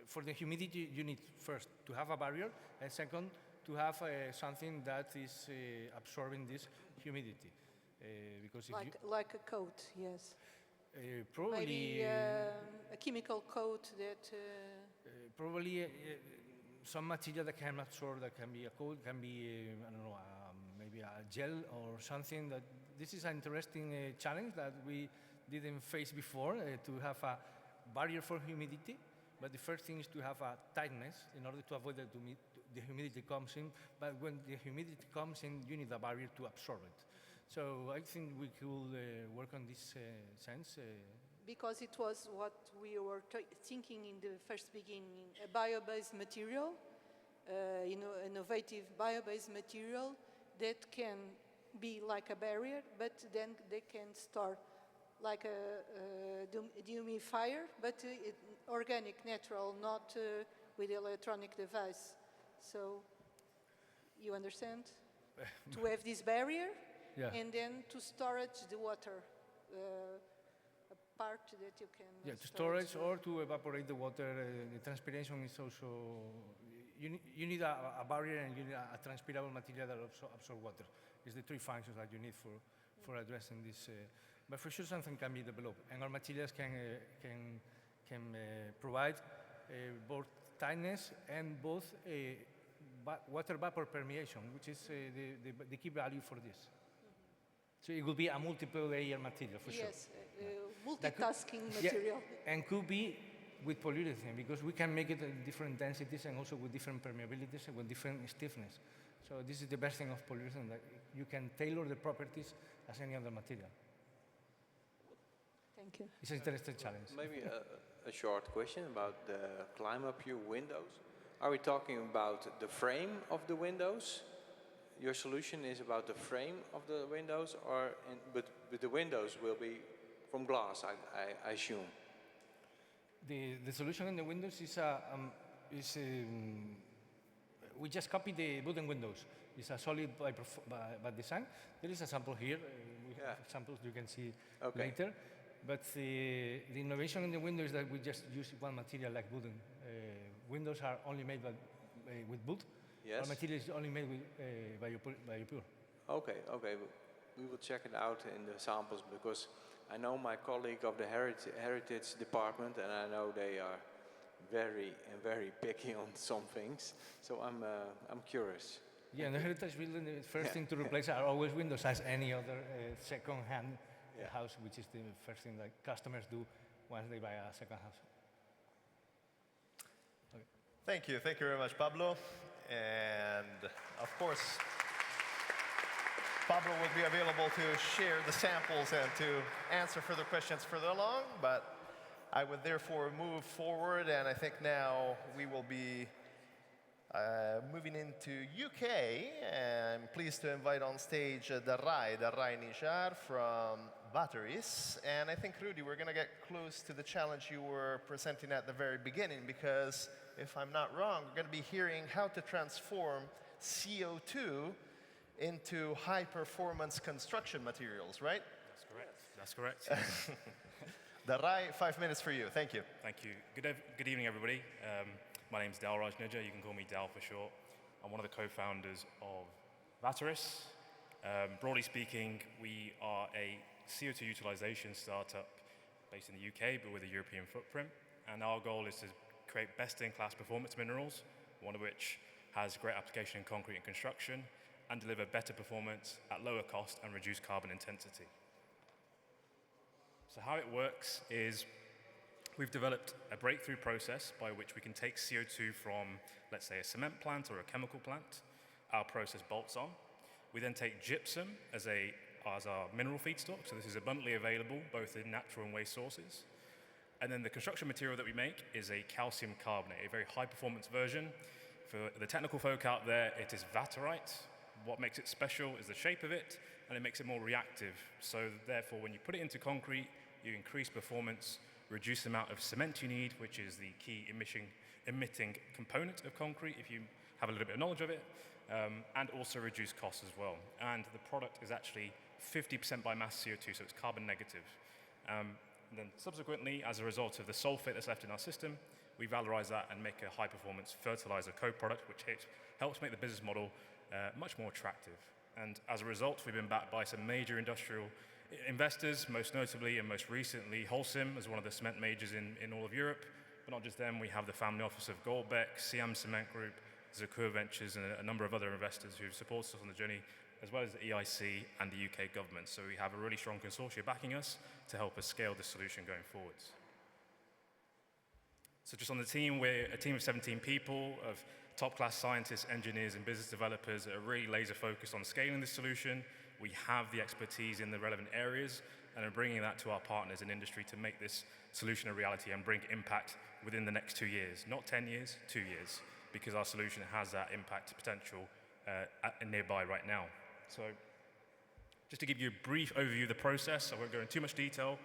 for the humidity, you need first to have a barrier, and second, to have something that is absorbing this humidity. Because like a coat, yes. Probably maybe a chemical coat that. Probably some material that can absorb, that can be a coat, can be I don't know, maybe a gel or something. That this is an interesting challenge that we didn't face before to have a barrier for humidity. But the first thing is to have a tightness in order to avoid that the humidity comes in. But when the humidity comes in, you need a barrier to absorb it. So I think we could work on this sense. Because it was what we were thinking in the first beginning, a bio-based material, innovative bio-based material that can be like a barrier, but then they can store like a dehumidifier, but organic, natural, not with electronic device. So you understand? To have this barrier, yeah. And then to storage the water. Part that you can to storage or to evaporate the water. The transpiration is also, you need a barrier and you need a transpirable material that absorb water. It's the three functions that you need for addressing this. But for sure something can be developed, and our materials can provide both tightness and both water vapor permeation, which is the key value for this. So it will be a multiple layer material for sure. Yes, multitasking material. Yeah, and could be with polyurethane because we can make it at different densities and also with different permeabilities and with different stiffness. So this is the best thing of polyurethane, that you can tailor the properties as any other material. Thank you. It's an interesting challenge. Maybe a short question about the ClimaPure windows. Are we talking about the frame of the windows? Your solution is about the frame of the windows, but the windows will be from glass, I assume. The solution in the windows is we just copied the wooden windows. It's a solid by design. There is a sample here. We have samples you can see later. But the innovation in the window is that we just use one material like wooden. Windows are only made with wood. Yes. Our material is only made with BioPure. Okay. We will check it out in the samples because I know my colleague of the heritage department, and I know they are very picky on some things. So I'm curious. Yeah, in the heritage building, the first thing to replace are always windows, as any other second-hand house, which is the first thing that customers do once they buy a second house. Okay. Thank you very much, Pablo. And of course, Pablo will be available to share the samples and to answer further questions further along, but I would therefore move forward, and I think now we will be moving into UK. I'm pleased to invite on stage Darai Nijar from Batteries. And I think, Rudy, we're going to get close to the challenge you were presenting at the very beginning, because if I'm not wrong, we're going to be hearing how to transform CO2 into high-performance construction materials, right? That's correct. Darai, 5 minutes for you. Thank you. Thank you. Good evening, everybody. My name's Dalraj Nijja, you can call me Dal for short. I'm one of the co-founders of Vataris. Broadly speaking, we are a CO2 utilization startup based in the UK, but with a European footprint. And our goal is to create best-in-class performance minerals, one of which has great application in concrete and construction, and deliver better performance at lower cost and reduce carbon intensity. So how it works is we've developed a breakthrough process by which we can take CO2 from, let's say, a cement plant or a chemical plant. Our process bolts on. We then take gypsum as our mineral feedstock, so this is abundantly available both in natural and waste sources. And then the construction material that we make is a calcium carbonate, a very high performance version. For the technical folk out there, it is Vaterite. What makes it special is the shape of it, and it makes it more reactive. So therefore, when you put it into concrete, you increase performance, reduce the amount of cement you need, which is the key emitting component of concrete, if you have a little bit of knowledge of it, and also reduce costs as well. And the product is actually 50% by mass CO2, so it's carbon negative. And then subsequently, as a result of the sulfate that's left in our system, we valorize that and make a high-performance fertilizer co-product, which helps make the business model much more attractive. And as a result, we've been backed by some major industrial investors, most notably and most recently Holcim as one of the cement majors in all of Europe. But not just them, we have the family office of Goldbeck, Siam Cement Group, Zakur Ventures, and a number of other investors who support us on the journey, as well as the EIC and the UK government. So we have a really strong consortium backing us to help us scale this solution going forwards. So just on the team, we're a team of 17 people, of top-class scientists, engineers, and business developers that are really laser-focused on scaling this solution. We have the expertise in the relevant areas and are bringing that to our partners in industry to make this solution a reality and bring impact within the next 2 years. Not 10 years, 2 years, because our solution has that impact potential nearby right now. So just to give you a brief overview of the process, I won't go into too much detail,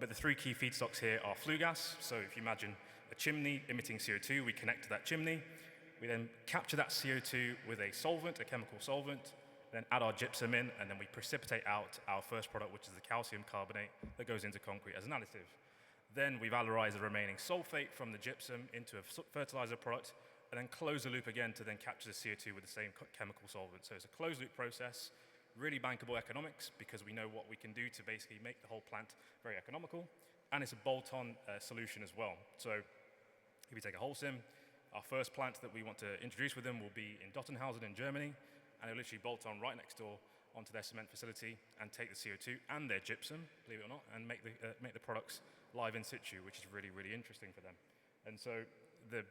but the three key feedstocks here are flue gas. So if you imagine a chimney emitting CO2, we connect to that chimney. We then capture that CO2 with a solvent, a chemical solvent, then add our gypsum in, and then we precipitate out our first product, which is the calcium carbonate that goes into concrete as an additive. Then we valorize the remaining sulfate from the gypsum into a fertilizer product, and then close the loop again to then capture the CO2 with the same chemical solvent. So it's a closed loop process, really bankable economics, because we know what we can do to basically make the whole plant very economical, and it's a bolt-on solution as well. So if you take a Holcim, our first plant that we want to introduce with them will be in Dottenhausen in Germany, and it'll literally bolt on right next door onto their cement facility and take the CO2 and their gypsum, believe it or not, and make the products live in situ, which is really, really interesting for them. And so the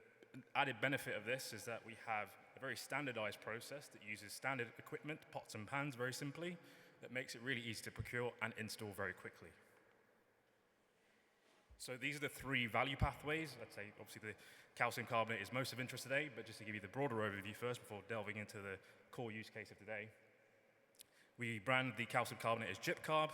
added benefit of this is that we have a very standardized process that uses standard equipment, pots and pans very simply, that makes it really easy to procure and install very quickly. So these are the three value pathways. I'd say obviously the calcium carbonate is most of interest today, but just to give you the broader overview first before delving into the core use case of today. We brand the calcium carbonate as GypCarb,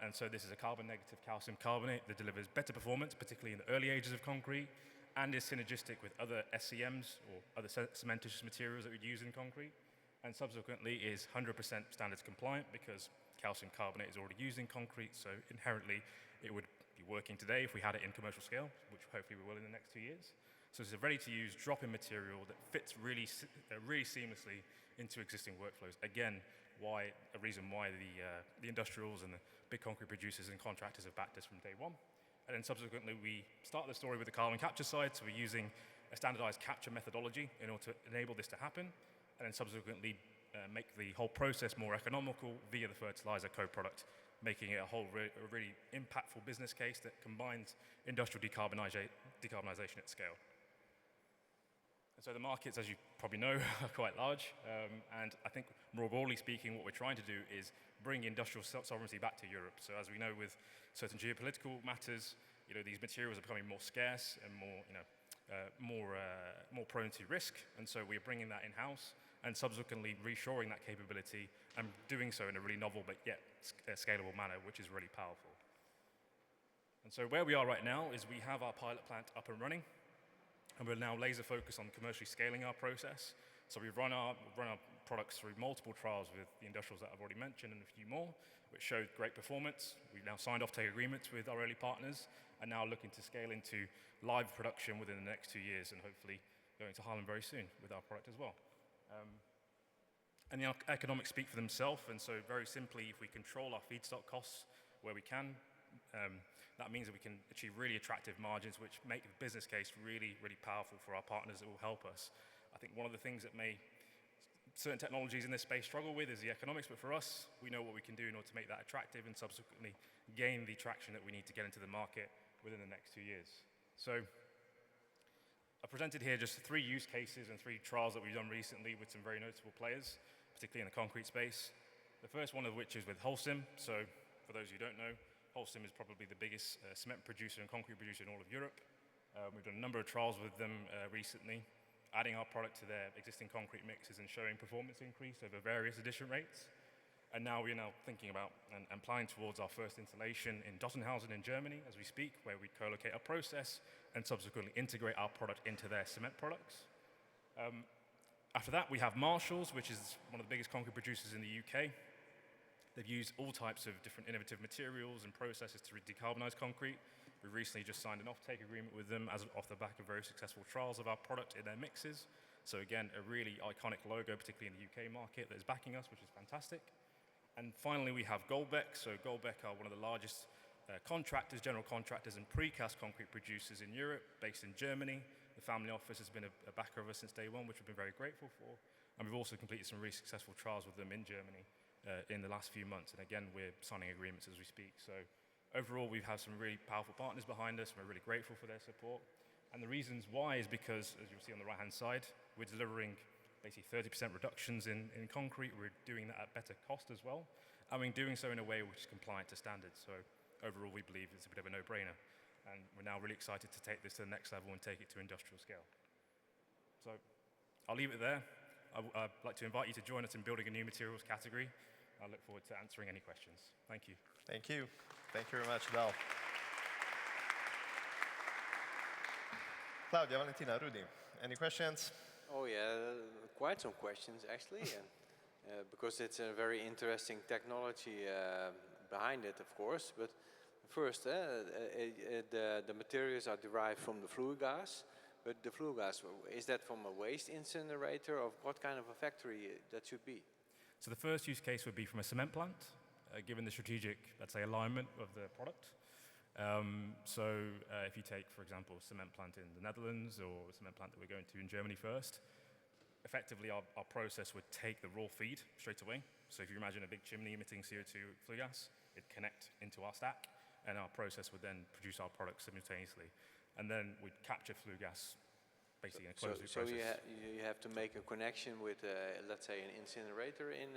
and so this is a carbon negative calcium carbonate that delivers better performance, particularly in the early ages of concrete, and is synergistic with other SCMs or other cementitious materials that we use in concrete, and subsequently is 100% standards compliant because calcium carbonate is already used in concrete, so inherently it would be working today if we had it in commercial scale, which hopefully we will in the next 2 years. So it's a ready-to-use drop-in material that fits really seamlessly into existing workflows. Again, a reason why the industrials and the big concrete producers and contractors have backed us from day one. And then subsequently, we start the story with the carbon capture side, so we're using a standardized capture methodology in order to enable this to happen, and then subsequently make the whole process more economical via the fertilizer co-product, making it a really impactful business case that combines industrial decarbonization at scale. And so the markets, as you probably know, are quite large, and I think more broadly speaking, what we're trying to do is bring industrial sovereignty back to Europe. So as we know with certain geopolitical matters, these materials are becoming more scarce and more prone to risk, and so we're bringing that in-house and subsequently reshoring that capability and doing so in a really novel but yet scalable manner, which is really powerful. And so where we are right now is we have our pilot plant up and running, and we're now laser focused on commercially scaling our process. So we've run our products through multiple trials with the industrials that I've already mentioned and a few more, which showed great performance. We've now signed off-take agreements with our early partners and now looking to scale into live production within the next 2 years and hopefully going to Haarlem very soon with our product as well. And the economics speak for themselves, and so very simply, if we control our feedstock costs where we can, that means that we can achieve really attractive margins, which make the business case really, really powerful for our partners that will help us. I think one of the things that certain technologies in this space struggle with is the economics, but for us, we know what we can do in order to make that attractive and subsequently gain the traction that we need to get into the market within the next 2 years. So I presented here just 3 use cases and 3 trials that we've done recently with some very notable players, particularly in the concrete space. The first one of which is with Holcim. So for those who don't know, Holcim is probably the biggest cement producer and concrete producer in all of Europe. We've done a number of trials with them recently, adding our product to their existing concrete mixes and showing performance increase over various addition rates. And now we're thinking about and planning towards our first installation in Dottenhausen in Germany as we speak, where we co-locate our process and subsequently integrate our product into their cement products. After that, we have Marshalls, which is one of the biggest concrete producers in the UK. They've used all types of different innovative materials and processes to decarbonize concrete. We recently just signed an off-take agreement with them off the back of very successful trials of our product in their mixes. So again, a really iconic logo, particularly in the UK market, that is backing us, which is fantastic. And finally, we have Goldbeck. So Goldbeck are one of the largest general contractors and precast concrete producers in Europe, based in Germany. The family office has been a backer of us since day one, which we've been very grateful for. And we've also completed some really successful trials with them in Germany in the last few months. And again, we're signing agreements as we speak. So overall, we've had some really powerful partners behind us. We're really grateful for their support. And the reasons why is because, as you'll see on the right-hand side, we're delivering basically 30% reductions in concrete. We're doing that at better cost as well. And we're doing so in a way which is compliant to standards. So overall, we believe it's a bit of a no-brainer. And we're now really excited to take this to the next level and take it to industrial scale. So I'll leave it there. I'd like to invite you to join us in building a new materials category. I look forward to answering any questions. Thank you. Thank you. Thank you very much, Dal. Claudia, Valentina, Rudy, any questions? Oh yeah, quite some questions actually, and, because it's a very interesting technology behind it, of course. But first, the materials are derived from the flue gas. But the flue gas, is that from a waste incinerator, or what kind of a factory that should be? So the first use case would be from a cement plant, given the strategic, let's say, alignment of the product. If you take, for example, a cement plant in the Netherlands or a cement plant that we're going to in Germany first, effectively our process would take the raw feed straight away. So if you imagine a big chimney emitting CO2 flue gas, it'd connect into our stack, and our process would then produce our product simultaneously. And then we'd capture flue gas basically in a closed loop process. So you have to make a connection with, let's say, an incinerator in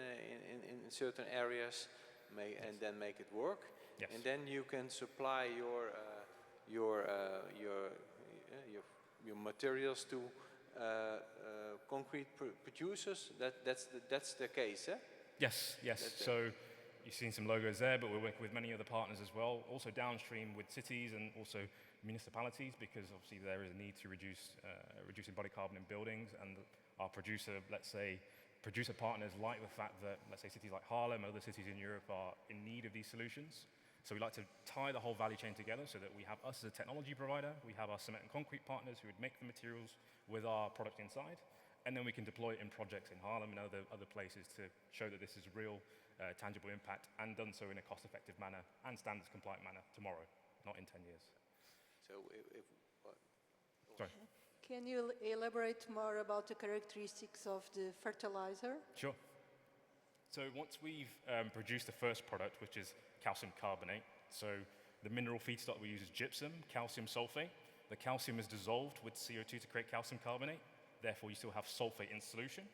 certain areas, and then make it work. Yes. And then you can supply your materials to concrete producers. That's the case, eh? Yes. So you've seen some logos there, but we're working with many other partners as well. Also downstream with cities and also municipalities, because obviously there is a need to reduce embodied carbon in buildings, and our producer partners like the fact that, let's say, cities like Haarlem and other cities in Europe are in need of these solutions. So we like to tie the whole value chain together so that we have us as a technology provider, we have our cement and concrete partners who would make the materials with our product inside, and then we can deploy it in projects in Haarlem and other places to show that this is a real tangible impact, and done so in a cost-effective manner and standards-compliant manner tomorrow, not in 10 years. So Sorry. Can you elaborate more about the characteristics of the fertilizer? Sure. So once we've produced the first product, which is calcium carbonate, so the mineral feedstock we use is gypsum, calcium sulfate. The calcium is dissolved with CO2 to create calcium carbonate. Therefore, you still have sulfate in solution.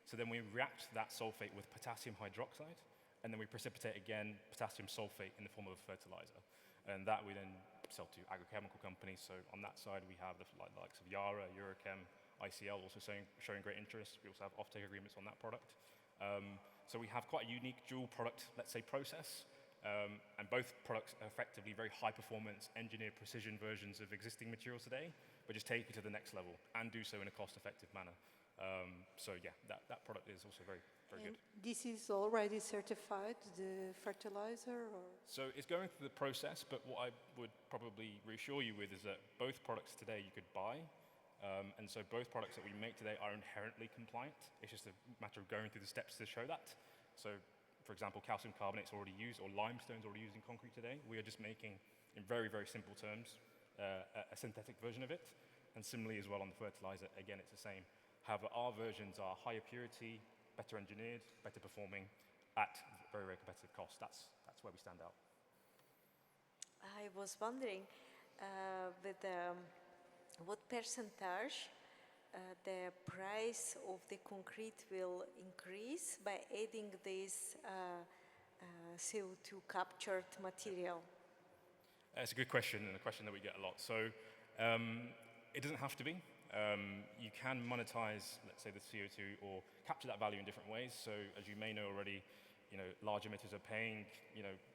So then we react that sulfate with potassium hydroxide, and then we precipitate again potassium sulfate in the form of a fertilizer. And that we then sell to agrochemical companies. So on that side, we have the likes of Yara, Eurochem, ICL also showing great interest. We also have off-take agreements on that product. So we have quite a unique dual product, let's say, process. And both products are effectively very high performance, engineered precision versions of existing materials today, but just take it to the next level and do so in a cost-effective manner. So yeah, that product is also very, very And good. this is already certified, the fertilizer, or? So it's going through the process, but what I would probably reassure you with is that both products today you could buy, and so both products that we make today are inherently compliant. It's just a matter of going through the steps to show that. So, for example, calcium carbonate's already used, or limestone's already used in concrete today. We are just making, in very, very simple terms, a synthetic version of it. And similarly as well on the fertilizer, again, it's the same. However, our versions are higher purity, better engineered, better performing, at very, very competitive cost. That's where we stand out. I was wondering with what percentage the price of the concrete will increase by adding this CO2 captured material? It's a good question, and a question that we get a lot. So it doesn't have to be. You can monetize, let's say, the CO2 or capture that value in different ways. So as you may know already, large emitters are paying,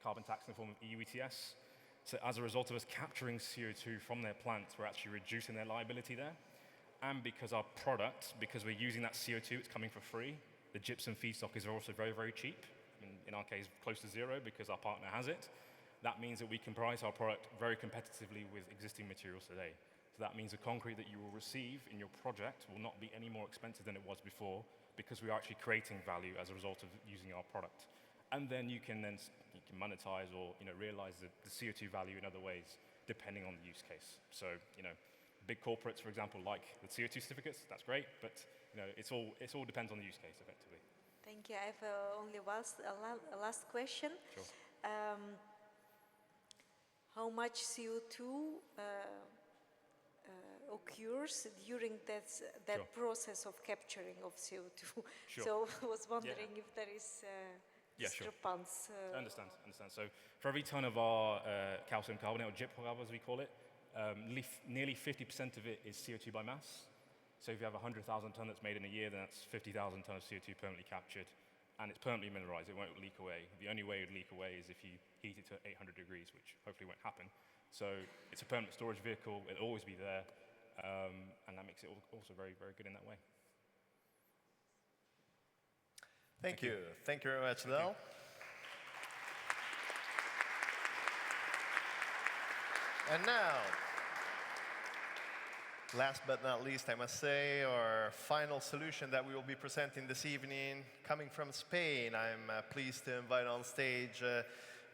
carbon tax in the form of EU ETS. So as a result of us capturing CO2 from their plants, we're actually reducing their liability there. And because our product, because we're using that CO2, it's coming for free. The gypsum feedstock is also very, very cheap. In our case, close to zero because our partner has it. That means that we can price our product very competitively with existing materials today. So that means the concrete that you will receive in your project will not be any more expensive than it was before because we are actually creating value as a result of using our product. And then you can monetize or realize the CO2 value in other ways depending on the use case. So big corporates, for example, like the CO2 certificates, that's great, but it all depends on the use case effectively. Thank you. I have only a last question. Sure. How much CO2 occurs during that Sure. process of capturing of CO2? Sure. So I was wondering if there is Yeah, sure. discrepancy. I understand. So for every ton of our calcium carbonate, or gyp as we call it, nearly 50% of it is CO2 by mass. So if you have 100,000 ton that's made in a year, then that's 50,000 ton of CO2 permanently captured. And it's permanently mineralized, it won't leak away. The only way it would leak away is if you heat it to 800 degrees, which hopefully won't happen. So it's a permanent storage vehicle, it'll always be there, and that makes it also very, very good in that way. Thank you. Thank you very much, Del. And now, last but not least, I must say, our final solution that we will be presenting this evening, coming from Spain. I'm pleased to invite on stage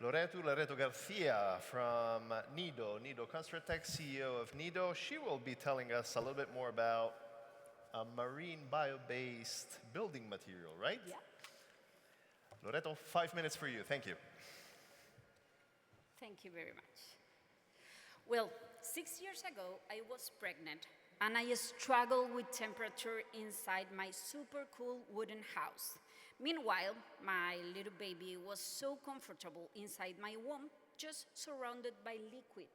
Loreto Garcia from Nido Construtec, CEO of Nido. She will be telling us a little bit more about a marine bio-based building material, right? Yeah. Loreto, 5 minutes for you. Thank you. Thank you very much. Well, 6 years ago, I was pregnant, and I struggled with temperature inside my super cool wooden house. Meanwhile, my little baby was so comfortable inside my womb, just surrounded by liquid.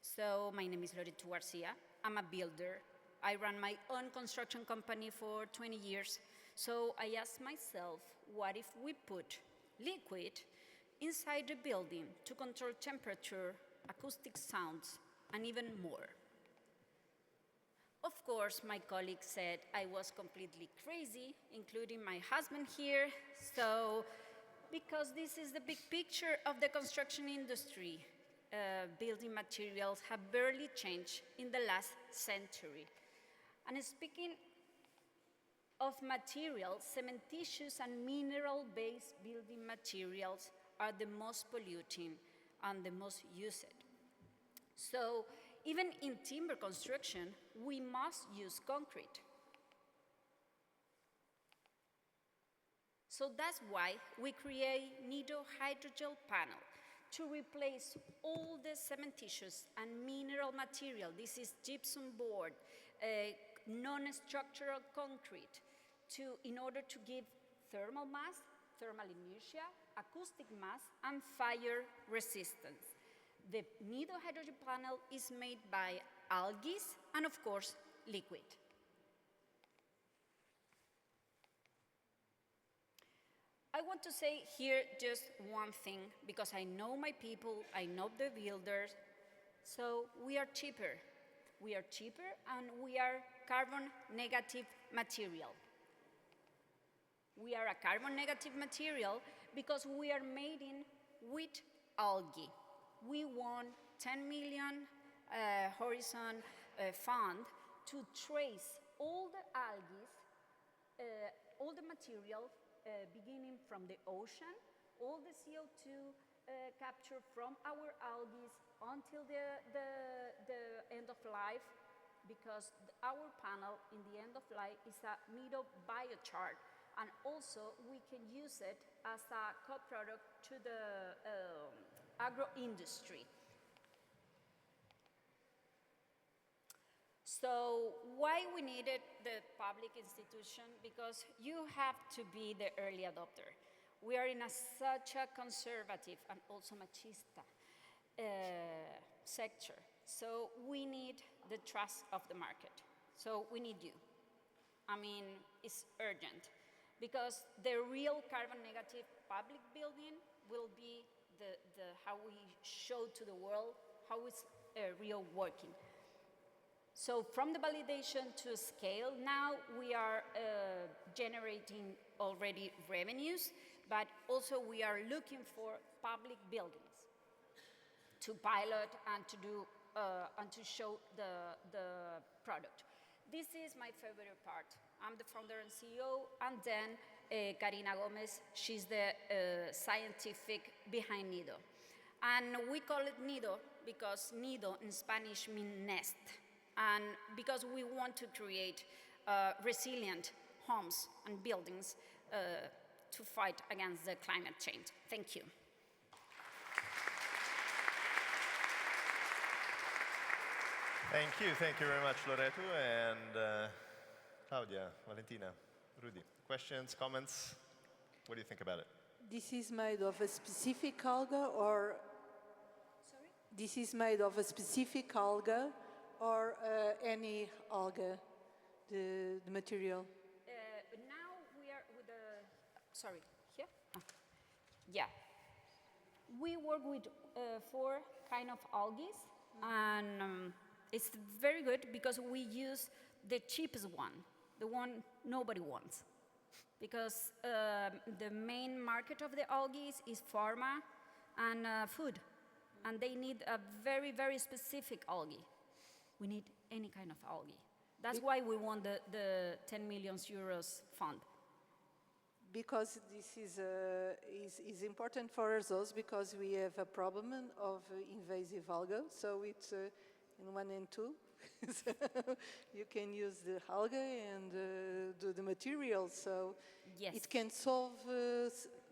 So my name is Loreto Garcia. I'm a builder. I ran my own construction company for 20 years. So I asked myself, what if we put liquid inside the building to control temperature, acoustic sounds, and even more? Of course, my colleagues said I was completely crazy, including my husband here. So, because this is the big picture of the construction industry, building materials have barely changed in the last century. And speaking of materials, cementitious and mineral-based building materials are the most polluting and the most used. So even in timber construction, we must use concrete. So that's why we create Nido Hydrogel panel to replace all the cementitious and mineral material. This is gypsum board, non-structural concrete, in order to give thermal mass, thermal inertia, acoustic mass, and fire resistance. The Nido hydrogen panel is made by algae and, of course, liquid. I want to say here just one thing, because I know my people, I know the builders, so we are cheaper. we are cheaper, and we are carbon negative material. We are a carbon negative material because we are made in with algae. We won 10 million Horizon fund to trace all the algae, all the material beginning from the ocean, all the CO2 captured from our algae until the end of life, because our panel in the end of life is a Nido biochar, and also we can use it as a co-product to the agro industry. So why we needed the public institution? Because you have to be the early adopter. We are in such a conservative and also machista sector. So we need the trust of the market. So we need you. I mean, it's urgent, because the real carbon negative public building will be the how we show to the world how it's real working. So from the validation to scale, now we are generating already revenues, but also we are looking for public buildings to pilot and to do and to show the product. This is my favorite part. I'm the founder and CEO, and then Karina Gomez, she's the scientific behind Nido. And we call it Nido because Nido in Spanish means nest, and because we want to create resilient homes and buildings to fight against the climate change. Thank you. Thank you very much, Loreto, and Claudia, Valentina, Rudy. Questions, comments? What do you think about it? This is made of a specific alga, or? Sorry? This is made of a specific alga, or any alga, the material? Now we are with the, sorry, here? Oh. Yeah. We work with 4 kind of algae, and it's very good because we use the cheapest one, the one nobody wants. Because the main market of the algae is pharma and food, and they need a very, very specific algae. We need any kind of algae. That's why we won the 10 million euros fund. Because this is important for us, because we have a problem of invasive algae, so it's in 1 and 2. So you can use the algae and do the material, so yes, it can solve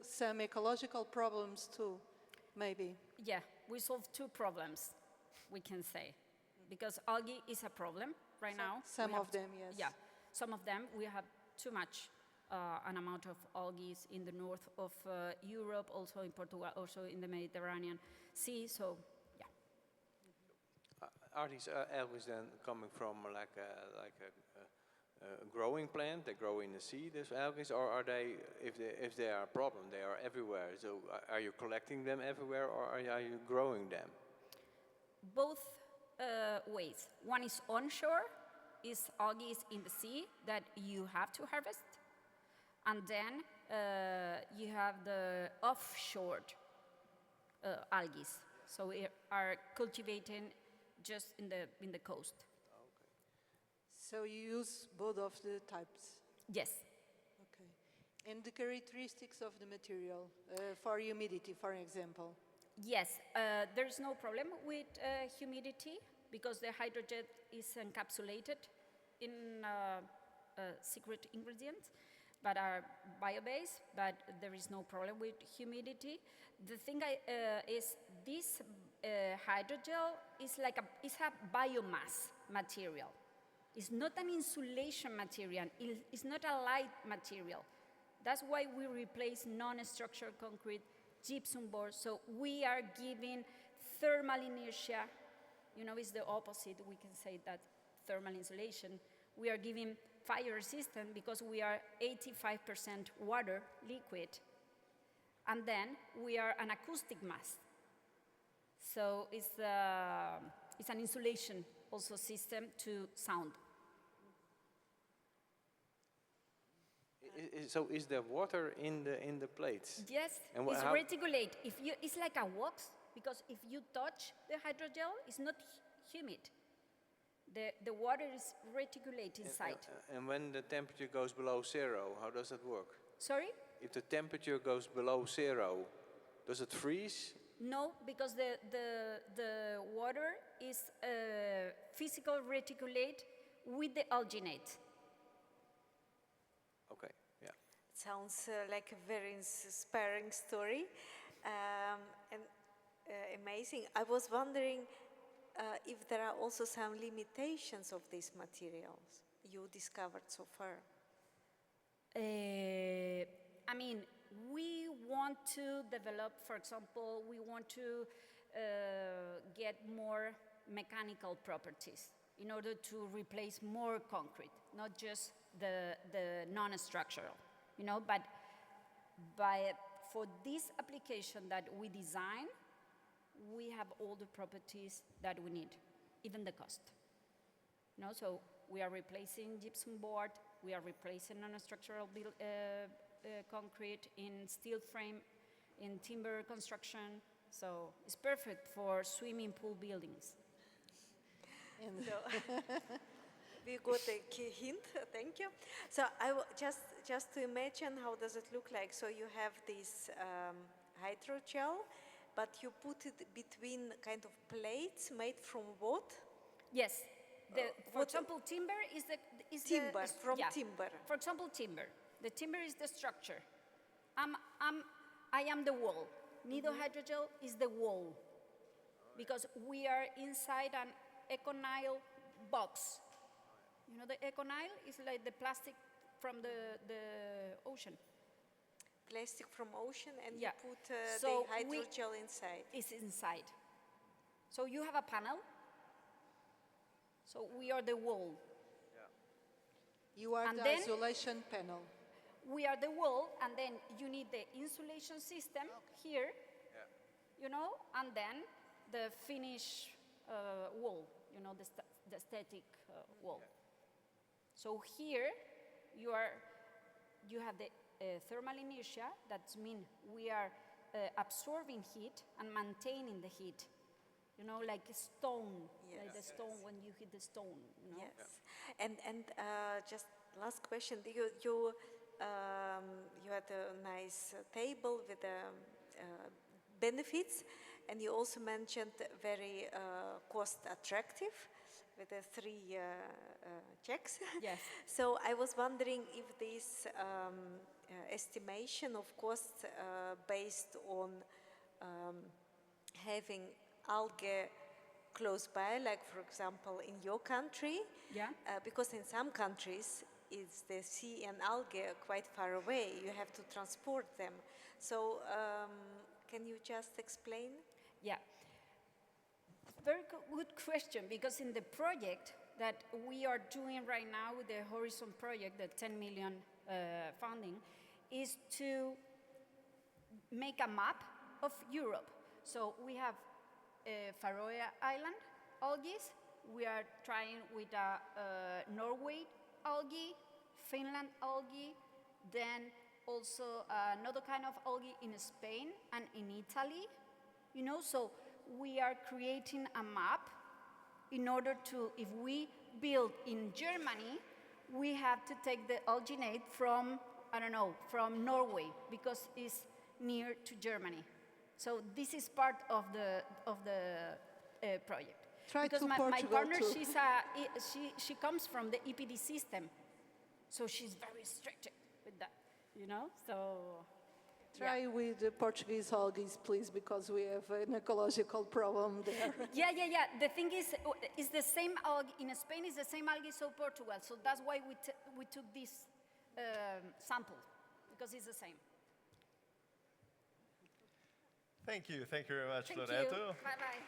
some ecological problems too, maybe. Yeah, we solve 2 problems, we can say, because algae is a problem right now. Some of them, yes. Yeah, some of them. We have too much an amount of algae in the north of Europe, also in Portugal, also in the Mediterranean Sea. So are these algae then coming from like a growing plant? They grow in the sea, these algae, or are they, if they are a problem, they are everywhere? So are you collecting them everywhere, or are you growing them? Both ways. One is onshore, is algae in the sea that you have to harvest, and then you have the offshore algae. So we are cultivating just in the coast. Okay. So you use both of the types? Yes. Okay. And the characteristics of the material for humidity, for example? Yes, there's no problem with humidity because the hydrogen is encapsulated in secret ingredients that are bio-based, but there is no problem with humidity. The thing is this hydrogel is like it's a biomass material. It's not an insulation material. It's not a light material. That's why we replace non-structured concrete, gypsum board. So we are giving thermal inertia. You know, it's the opposite. We can say that thermal insulation. We are giving fire resistant because we are 85% water, liquid. And then we are an acoustic mass. So it's it's an insulation also system to sound. So is there water in the plates? Yes, And it's how- reticulate. It's like a wax, because if you touch the hydrogel, it's not humid. The water is reticulate inside. And when the temperature goes below zero, how does that work? Sorry? If the temperature goes below zero, does it freeze? No, because the water is physical reticulate with the alginate. Okay, yeah. Sounds like a very inspiring story and amazing. I was wondering if there are also some limitations of these materials you discovered so far. I mean, we want to develop, for example, we want to get more mechanical properties in order to replace more concrete, not just the non-structural, you know, but for this application that we design, we have all the properties that we need, even the cost. You know, so we are replacing gypsum board, we are replacing non-structural concrete in steel frame, in timber construction, so it's perfect for swimming pool buildings. And so we got a key hint, thank you. So just to imagine how does it look like. So you have this hydrogel, but you put it between kind of plates made from what? Yes. For example, timber is the timber. Timber. For example, timber. The timber is the structure. I am the wall. Nido Hydrogel is the wall, because we are inside an Econyle box. You know, the Econyle is like the plastic from the ocean. Plastic from ocean, and yeah. you put so the hydrogel inside. It's inside. So you have a panel. So we are the wall. Yeah. You are the isolation panel. We are the wall, and then you need the insulation system here, you know, and then the finish wall, you know, the static wall. So here you have the thermal inertia. That means we are absorbing heat and maintaining the heat. You know, like a stone, like the stone when you hit the stone. You know? Yes, and just last question. You had a nice table with benefits, and you also mentioned very cost attractive with the 3 checks. Yes. So I was wondering if this estimation of costs based on having algae close by, like for example in your country, because in some countries it's the sea and algae are quite far away. You have to transport them. So can you just explain? Yeah. Very good question, because in the project that we are doing right now with the Horizon project, the 10 million funding, is to make a map of Europe. So we have Faroe Island algae. We are trying with Norway algae, Finland algae, then also another kind of algae in Spain and in Italy. You know, so we are creating a map in order to, if we build in Germany, we have to take the alginate from, I don't know, from Norway, because it's near to Germany. So this is part of the project. Try because to my Portugal partner, too. she comes from the EPD system, so she's very strict with that, you know. So try with the Portuguese algae, please, because we have an ecological problem there. Yeah. The thing is, it's the same algae in Spain. Is the same algae as Portugal, so that's why we took this sample, because it's the same. Thank you very much, Thank Loreto. you. Bye-bye.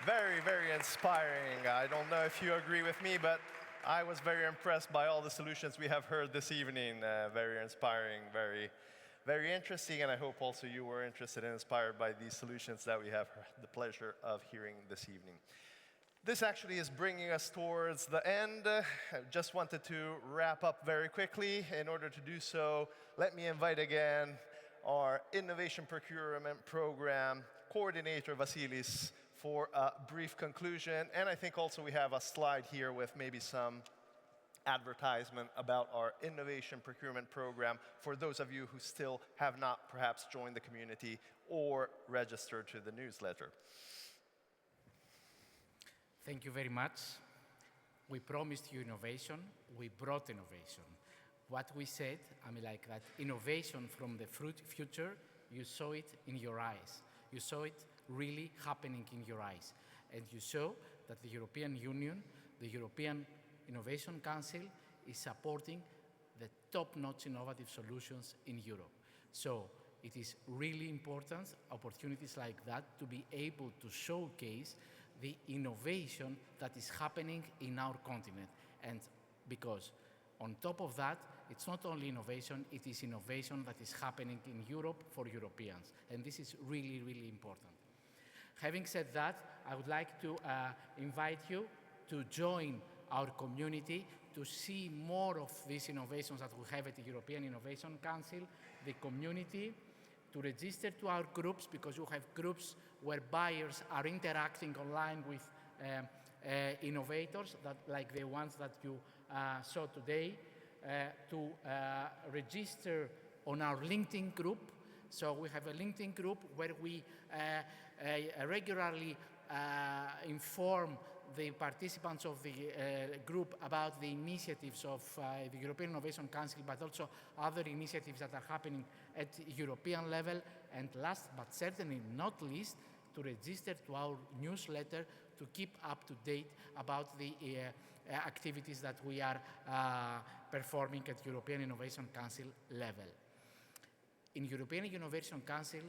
Very inspiring. I don't know if you agree with me, but I was very impressed by all the solutions we have heard this evening. Very inspiring, very very interesting, and I hope also you were interested and inspired by these solutions that we have the pleasure of hearing this evening. This actually is bringing us towards the end. I just wanted to wrap up very quickly. In order to do so, let me invite again our Innovation Procurement Program Coordinator, Vasilis, for a brief conclusion. And I think also we have a slide here with maybe some advertisement about our Innovation Procurement Program for those of you who still have not perhaps joined the community or registered to the newsletter. Thank you very much. We promised you innovation. We brought innovation. What we said, like that innovation from the future, you saw it in your eyes. You saw it really happening in your eyes. And you saw that the European Union, the European Innovation Council, is supporting the top-notch innovative solutions in Europe. So it is really important, opportunities like that, to be able to showcase the innovation that is happening in our continent. And because on top of that, it's not only innovation, it is innovation that is happening in Europe for Europeans. And this is really, really important. Having said that, I would like to invite you to join our community to see more of these innovations that we have at the European Innovation Council, the community, to register to our groups, because you have groups where buyers are interacting online with innovators, like the ones that you saw today, to register on our LinkedIn group. So we have a LinkedIn group where we regularly inform the participants of the group about the initiatives of the European Innovation Council, but also other initiatives that are happening at European level. And last but certainly not least, to register to our newsletter to keep up to date about the activities that we are performing at European Innovation Council level. In European Innovation Council,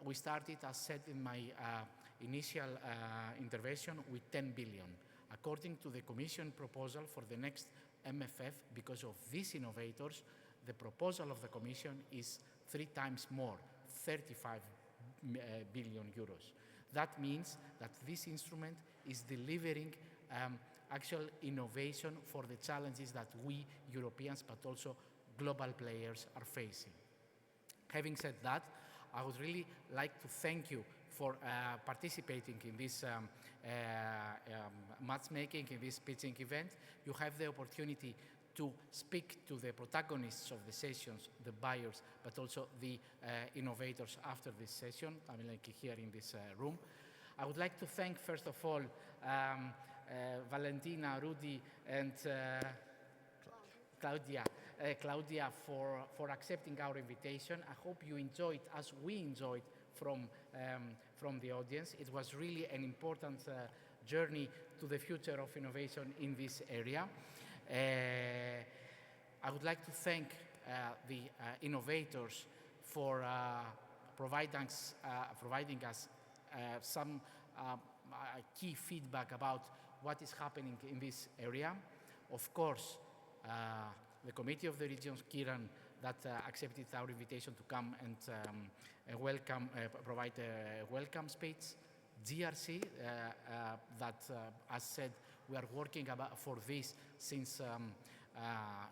we started, as said in my initial intervention, with 10 billion. According to the Commission proposal for the next MFF, because of these innovators, the proposal of the Commission is 3 times more, 35 billion euros. That means that this instrument is delivering actual innovation for the challenges that we Europeans, but also global players, are facing. Having said that, I would really like to thank you for participating in this matchmaking, in this pitching event. You have the opportunity to speak to the protagonists of the sessions, the buyers, but also the innovators after this session, like here in this room. I would like to thank, first of all, Valentina, Rudy, and Claudia for accepting our invitation. I hope you enjoyed, as we enjoyed, from the audience. It was really an important journey to the future of innovation in this area. I would like to thank the innovators for providing us some key feedback about what is happening in this area. Of course, the Committee of the Regions, Kiran, that accepted our invitation to come and provide a welcome speech. GRC, that, as said, we are working for this since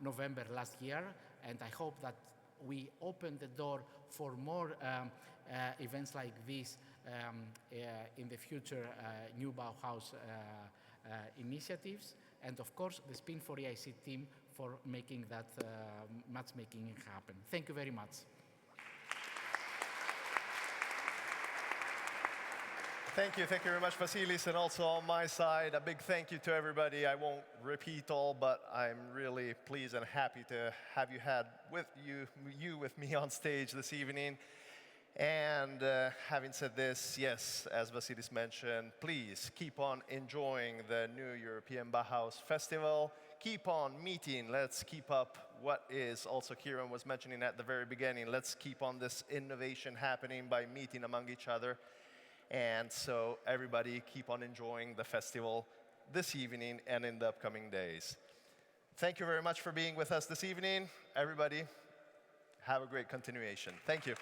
November last year, and I hope that we open the door for more events like this in the future new Bauhaus initiatives, and of course the Spin for EIC team for making that matchmaking happen. Thank you very much. Thank you very much, Vasilis, and also on my side, a big thank you to everybody. I won't repeat all, but I'm really pleased and happy to have you with me on stage this evening. And having said this, yes, as Vasilis mentioned, please keep on enjoying the new European Bauhaus Festival. Keep on meeting. Let's keep up what is also Kieran was mentioning at the very beginning. Let's keep on this innovation happening by meeting among each other. And so everybody keep on enjoying the festival this evening and in the upcoming days. Thank you very much for being with us this evening. Everybody, Have a great continuation. Thank you.